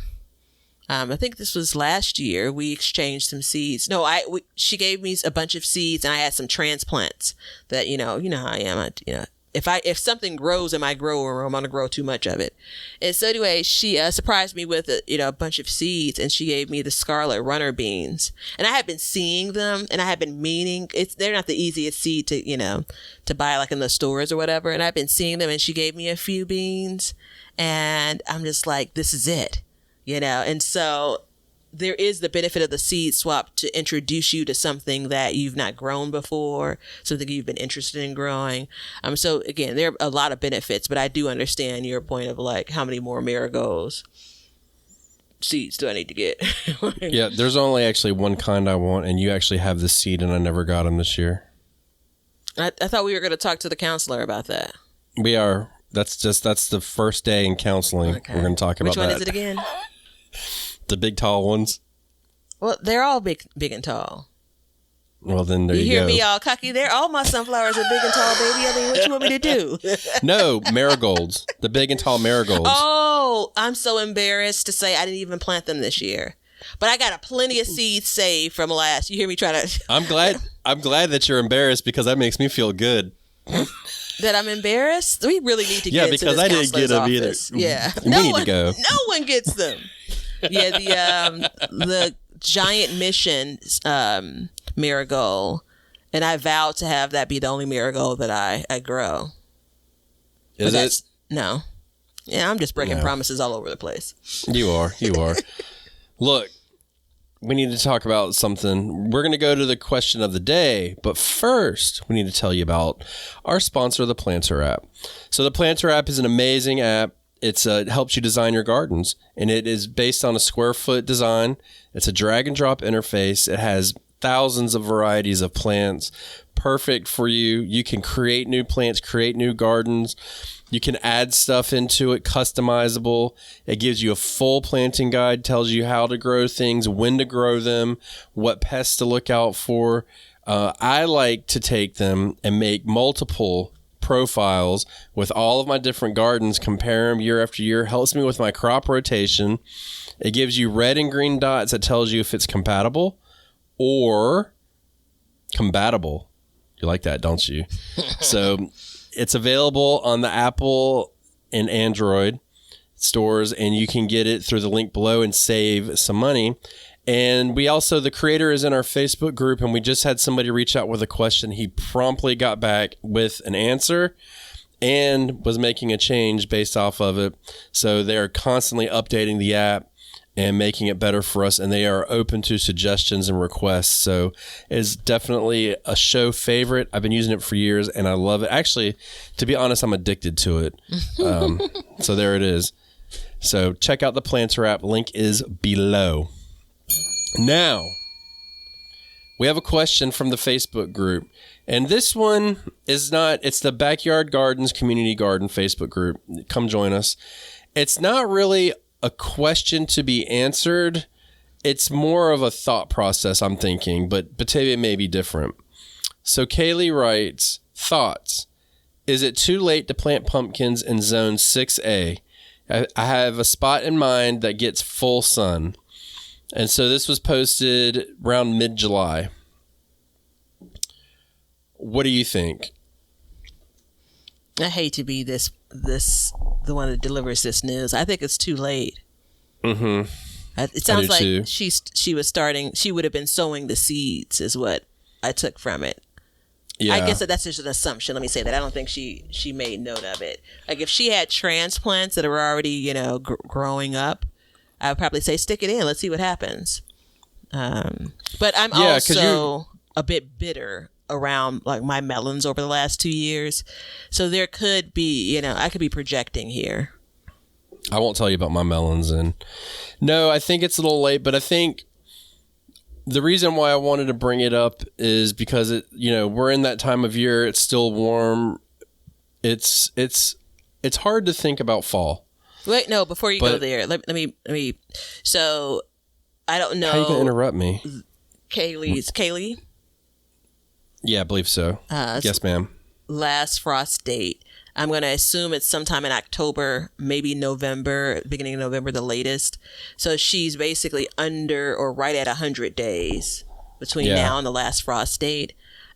I think this was last year, we exchanged some seeds. No, she gave me a bunch of seeds, and I had some transplants that, you know how I am. if something grows in my grower room, I'm gonna grow too much of it. And so anyway, she surprised me with a bunch of seeds, and she gave me the scarlet runner beans. And I had been seeing them, and I had been meaning they're not the easiest seed to buy like in the stores or whatever. And I've been seeing them, and she gave me a few beans, and I'm just like, this is it, And so there is the benefit of the seed swap to introduce you to something that you've not grown before, something you've been interested in growing. So again, there are a lot of benefits, but I do understand your point of like, how many more marigolds seeds do I need to get? Yeah, there's only actually one kind I want, and you actually have the seed, and I never got them this year. I thought we were going to talk to the counselor about that. We are. That's the first day in counseling. Okay. We're going to talk about that. Which one is it again? The big tall ones. Well, they're all big and tall. Well, then there you go. You hear me all cocky? They're all my sunflowers are big and tall, baby. I mean, what you want me to do? No, marigolds. The big and tall marigolds. Oh, I'm so embarrassed to say I didn't even plant them this year. But I got plenty of seeds saved from last. You hear me trying to... I'm glad that you're embarrassed, because that makes me feel good. That I'm embarrassed? We really need to get into this counselor's office. I didn't get them either. Yeah. We need to go. No one gets them. Yeah, the Giant Mission marigold, and I vowed to have that be the only marigold that I grow. Is it? No. Yeah, I'm just breaking promises all over the place. You are. Look, we need to talk about something. We're going to go to the question of the day, but first, we need to tell you about our sponsor, the Planter app. So the Planter app is an amazing app. It helps you design your gardens, and it is based on a square foot design. It's a drag and drop interface. It has thousands of varieties of plants, perfect for you. You can create new plants, create new gardens. You can add stuff into it, customizable. It gives you a full planting guide, tells you how to grow things, when to grow them, what pests to look out for. I like to take them and make multiple profiles with all of my different gardens, compare them year after year, helps me with my crop rotation. It gives you red and green dots that tells you if it's compatible or compatible. You like that, don't you? So it's available on the Apple and Android stores, and you can get it through the link below and save some money. And we also, the creator is in our Facebook group, and we just had somebody reach out with a question. He promptly got back with an answer and was making a change based off of it. So they're constantly updating the app and making it better for us, and they are open to suggestions and requests. So it's definitely a show favorite. I've been using it for years, and I love it. Actually, to be honest, I'm addicted to it. So there it is. So check out the Planter app. Link is below. Now, we have a question from the Facebook group, and this one is it's the Backyard Gardens Community Garden Facebook group. Come join us. It's not really a question to be answered. It's more of a thought process, I'm thinking, but Batavia may be different. So Kaylee writes, thoughts. Is it too late to plant pumpkins in zone 6A? I have a spot in mind that gets full sun. And so this was posted around mid-July. What do you think? I hate to be the one that delivers this news. I think it's too late. Mm-hmm. It sounds like she would have been sowing the seeds is what I took from it. Yeah. I guess that's just an assumption. Let me say that. I don't think she made note of it. Like if she had transplants that are already, growing up, I would probably say stick it in. Let's see what happens. But I'm also a bit bitter around like my melons over the last 2 years. So there could be, I could be projecting here. I won't tell you about my melons. And no, I think it's a little late, but I think the reason why I wanted to bring it up is because we're in that time of year. It's still warm. It's hard to think about fall. Wait, no, before you go there, let me. So I don't know. How are you going to interrupt me? Kaylee? Yeah, I believe so. Yes, ma'am. Last frost date. I'm going to assume it's sometime in October, maybe November, beginning of November, the latest. So she's basically under or right at 100 days between now and the last frost date.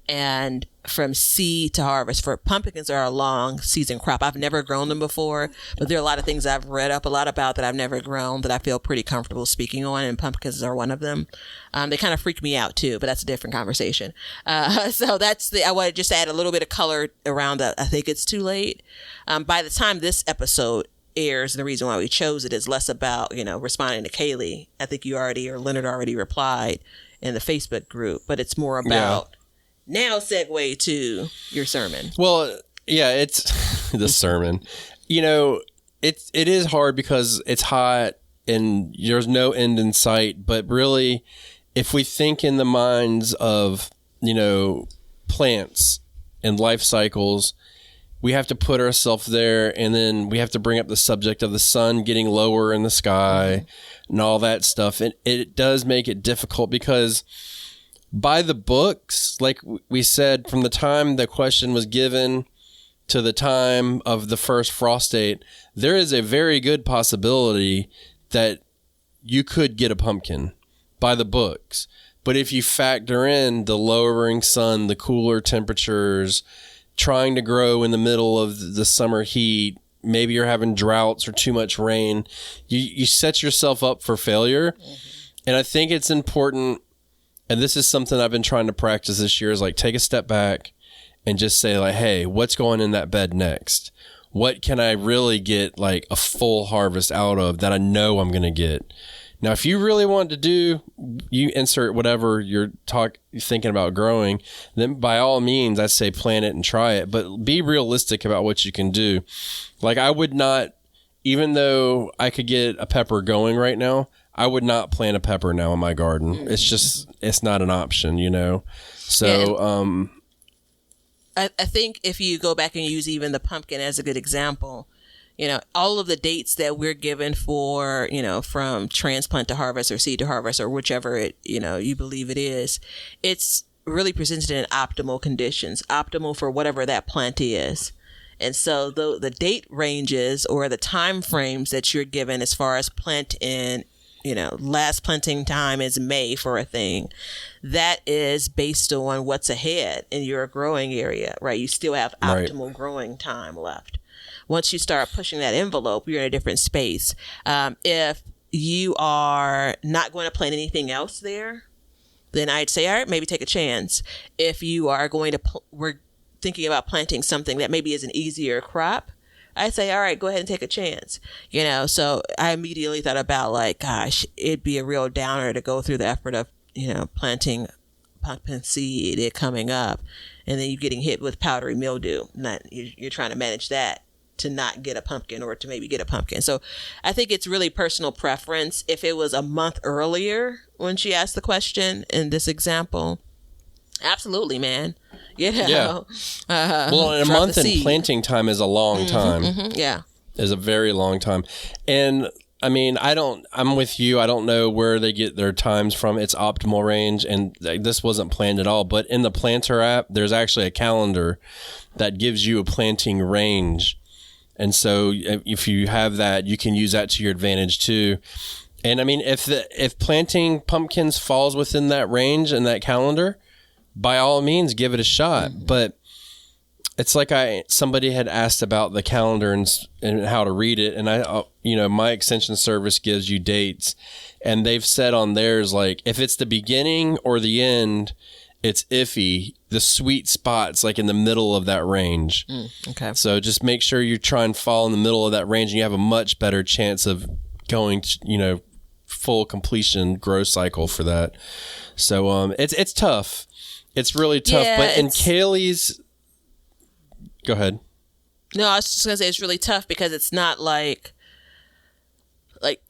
and from seed to harvest. For pumpkins are a long season crop. I've never grown them before, but there are a lot of things I've read up a lot about that I've never grown that I feel pretty comfortable speaking on, and pumpkins are one of them. They kind of freak me out too, but that's a different conversation. So I want to just add a little bit of color around that. I think it's too late. By the time this episode airs, the reason why we chose it is less about, responding to Kaylee. I think Leonard already replied in the Facebook group, but it's more about now segue to your sermon. Well, yeah, it's the sermon. It is hard because it's hot and there's no end in sight. But really, if we think in the minds of, plants and life cycles, we have to put ourselves there, and then we have to bring up the subject of the sun getting lower in the sky and all that stuff. And it does make it difficult because by the books, like we said, from the time the question was given to the time of the first frost date, there is a very good possibility that you could get a pumpkin by the books. But if you factor in the lowering sun, the cooler temperatures, trying to grow in the middle of the summer heat, maybe you're having droughts or too much rain, you set yourself up for failure. And I think it's important, and this is something I've been trying to practice this year, is like take a step back and just say like, hey, what's going in that bed next? What can I really get like a full harvest out of that I know I'm going to get? Now, if you really want to do, you insert whatever you're thinking about growing, then by all means, I'd say plant it and try it, but be realistic about what you can do. Like I would not, even though I could get a pepper going right now, I would not plant a pepper now in my garden. It's not an option, So, I think if you go back and use even the pumpkin as a good example, all of the dates that we're given for, from transplant to harvest or seed to harvest or whichever it, you believe it is, it's really presented in optimal conditions, optimal for whatever that plant is. And so the date ranges or the time frames that you're given as far as plant in, last planting time is May for a thing. That is based on what's ahead in your growing area, right? You still have optimal growing time left. Once you start pushing that envelope, you're in a different space. If you are not going to plant anything else there, then I'd say, all right, maybe take a chance. If you are going to, we're thinking about planting something that maybe is an easier crop, I say, all right, go ahead and take a chance. So I immediately thought about like, gosh, it'd be a real downer to go through the effort of, planting pumpkin seed, it coming up, and then you getting hit with powdery mildew. You're trying to manage that to not get a pumpkin or to maybe get a pumpkin. So I think it's really personal preference. If it was a month earlier when she asked the question in this example, absolutely, man. Yeah. Well, a month in planting time is a long time. Yeah. Is a very long time. And I mean, I'm with you. I don't know where they get their times from. It's optimal range. And this wasn't planned at all. But in the Planter app, there's actually a calendar that gives you a planting range. And so if you have that, you can use that to your advantage too. And I mean, if planting pumpkins falls within that range and that calendar, by all means, give it a shot. But it's like somebody had asked about the calendar and how to read it. And my extension service gives you dates, and they've said on theirs, like, if it's the beginning or the end, it's iffy. The sweet spot's like in the middle of that range. Okay. So just make sure you try and fall in the middle of that range, and you have a much better chance of going to, full completion growth cycle for that. So it's tough. It's really tough. Yeah, but in Kaylee's, go ahead. No, I was just gonna say it's really tough because it's not like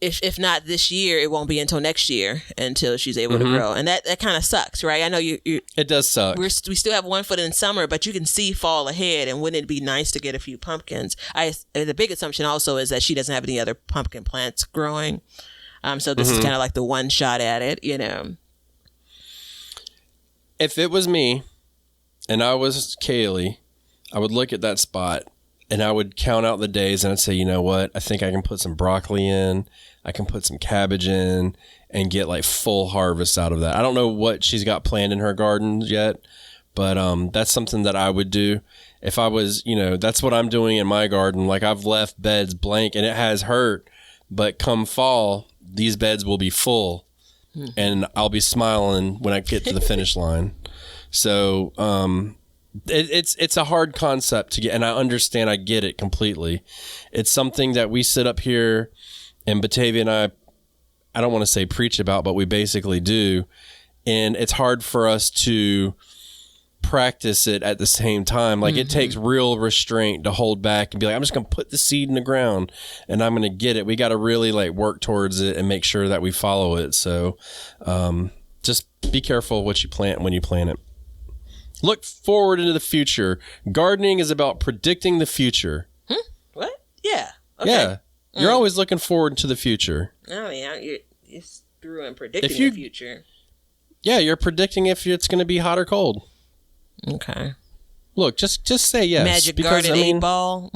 if not this year, it won't be until next year until she's able to grow, and that kind of sucks, right? I know you. It does suck. We still have 1 foot in summer, but you can see fall ahead, and wouldn't it be nice to get a few pumpkins? The big assumption also is that she doesn't have any other pumpkin plants growing, so this is kind of like the one shot at it, If it was me, and I was Kaylee, I would look at that spot. And I would count out the days and I'd say, you know what? I think I can put some broccoli in. I can put some cabbage in and get like full harvest out of that. I don't know what she's got planned in her garden yet, But that's something that I would do if I was, that's what I'm doing in my garden. Like I've left beds blank and it has hurt, but come fall, these beds will be full and I'll be smiling when I get to the finish line. So, it's a hard concept to get, and I understand, I get it completely. It's something that we sit up here and Batavia and I don't want to say preach about, but we basically do. And it's hard for us to practice it at the same time. Like it takes real restraint to hold back and be like, I'm just going to put the seed in the ground and I'm going to get it. We got to really like work towards it and make sure that we follow it. So just be careful what you plant when you plant it. Look forward into the future. Gardening is about predicting the future. What? Yeah. Okay. Yeah. You're always looking forward to the future. Oh, yeah. You're through and predicting the future. Yeah, you're predicting if it's going to be hot or cold. Okay. Look, just say yes. Magic garden 8 ball.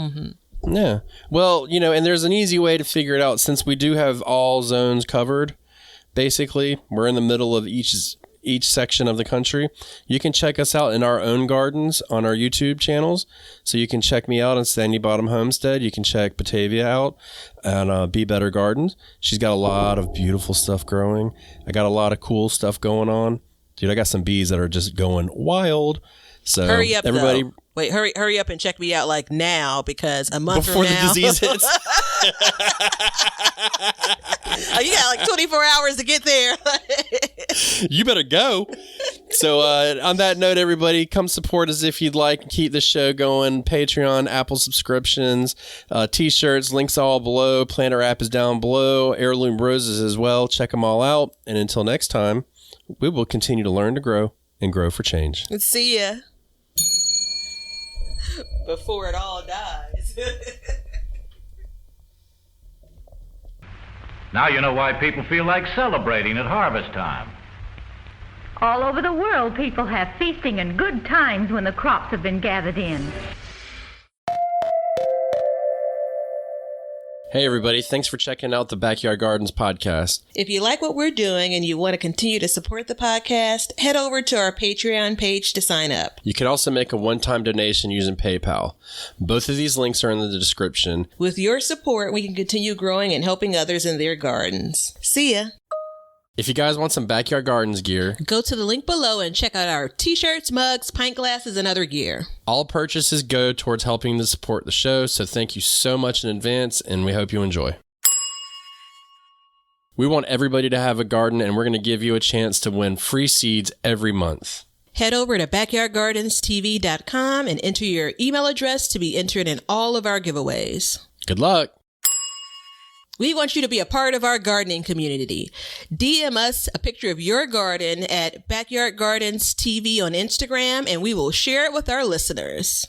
Yeah. Well, and there's an easy way to figure it out since we do have all zones covered. Basically, we're in the middle of each section of the country. You can check us out in our own gardens on our YouTube channels. So you can check me out on Sandy Bottom Homestead. You can check Batavia out on Be Better Gardens. She's got a lot of beautiful stuff growing. I got a lot of cool stuff going on. Dude, I got some bees that are just going wild. So hurry up, everybody. Though. Wait, hurry up and check me out like now because a month before from now. The disease hits. Oh, you got like 24 hours to get there. You better go. So on that note, everybody, come support us if you'd like. Keep the show going. Patreon, Apple subscriptions, T-shirts, links all below. Planter app is down below. Heirloom Roses as well. Check them all out. And until next time, we will continue to learn to grow and grow for change. See ya. Before it all dies. Now you know why people feel like celebrating at harvest time. All over the world, people have feasting and good times when the crops have been gathered in. Hey, everybody. Thanks for checking out the Backyard Gardens podcast. If you like what we're doing and you want to continue to support the podcast, head over to our Patreon page to sign up. You can also make a one-time donation using PayPal. Both of these links are in the description. With your support, we can continue growing and helping others in their gardens. See ya. If you guys want some Backyard Gardens gear, go to the link below and check out our t-shirts, mugs, pint glasses, and other gear. All purchases go towards helping to support the show, so thank you so much in advance, and we hope you enjoy. We want everybody to have a garden, and we're going to give you a chance to win free seeds every month. Head over to backyardgardenstv.com and enter your email address to be entered in all of our giveaways. Good luck! We want you to be a part of our gardening community. DM us a picture of your garden at Backyard Gardens TV on Instagram, and we will share it with our listeners.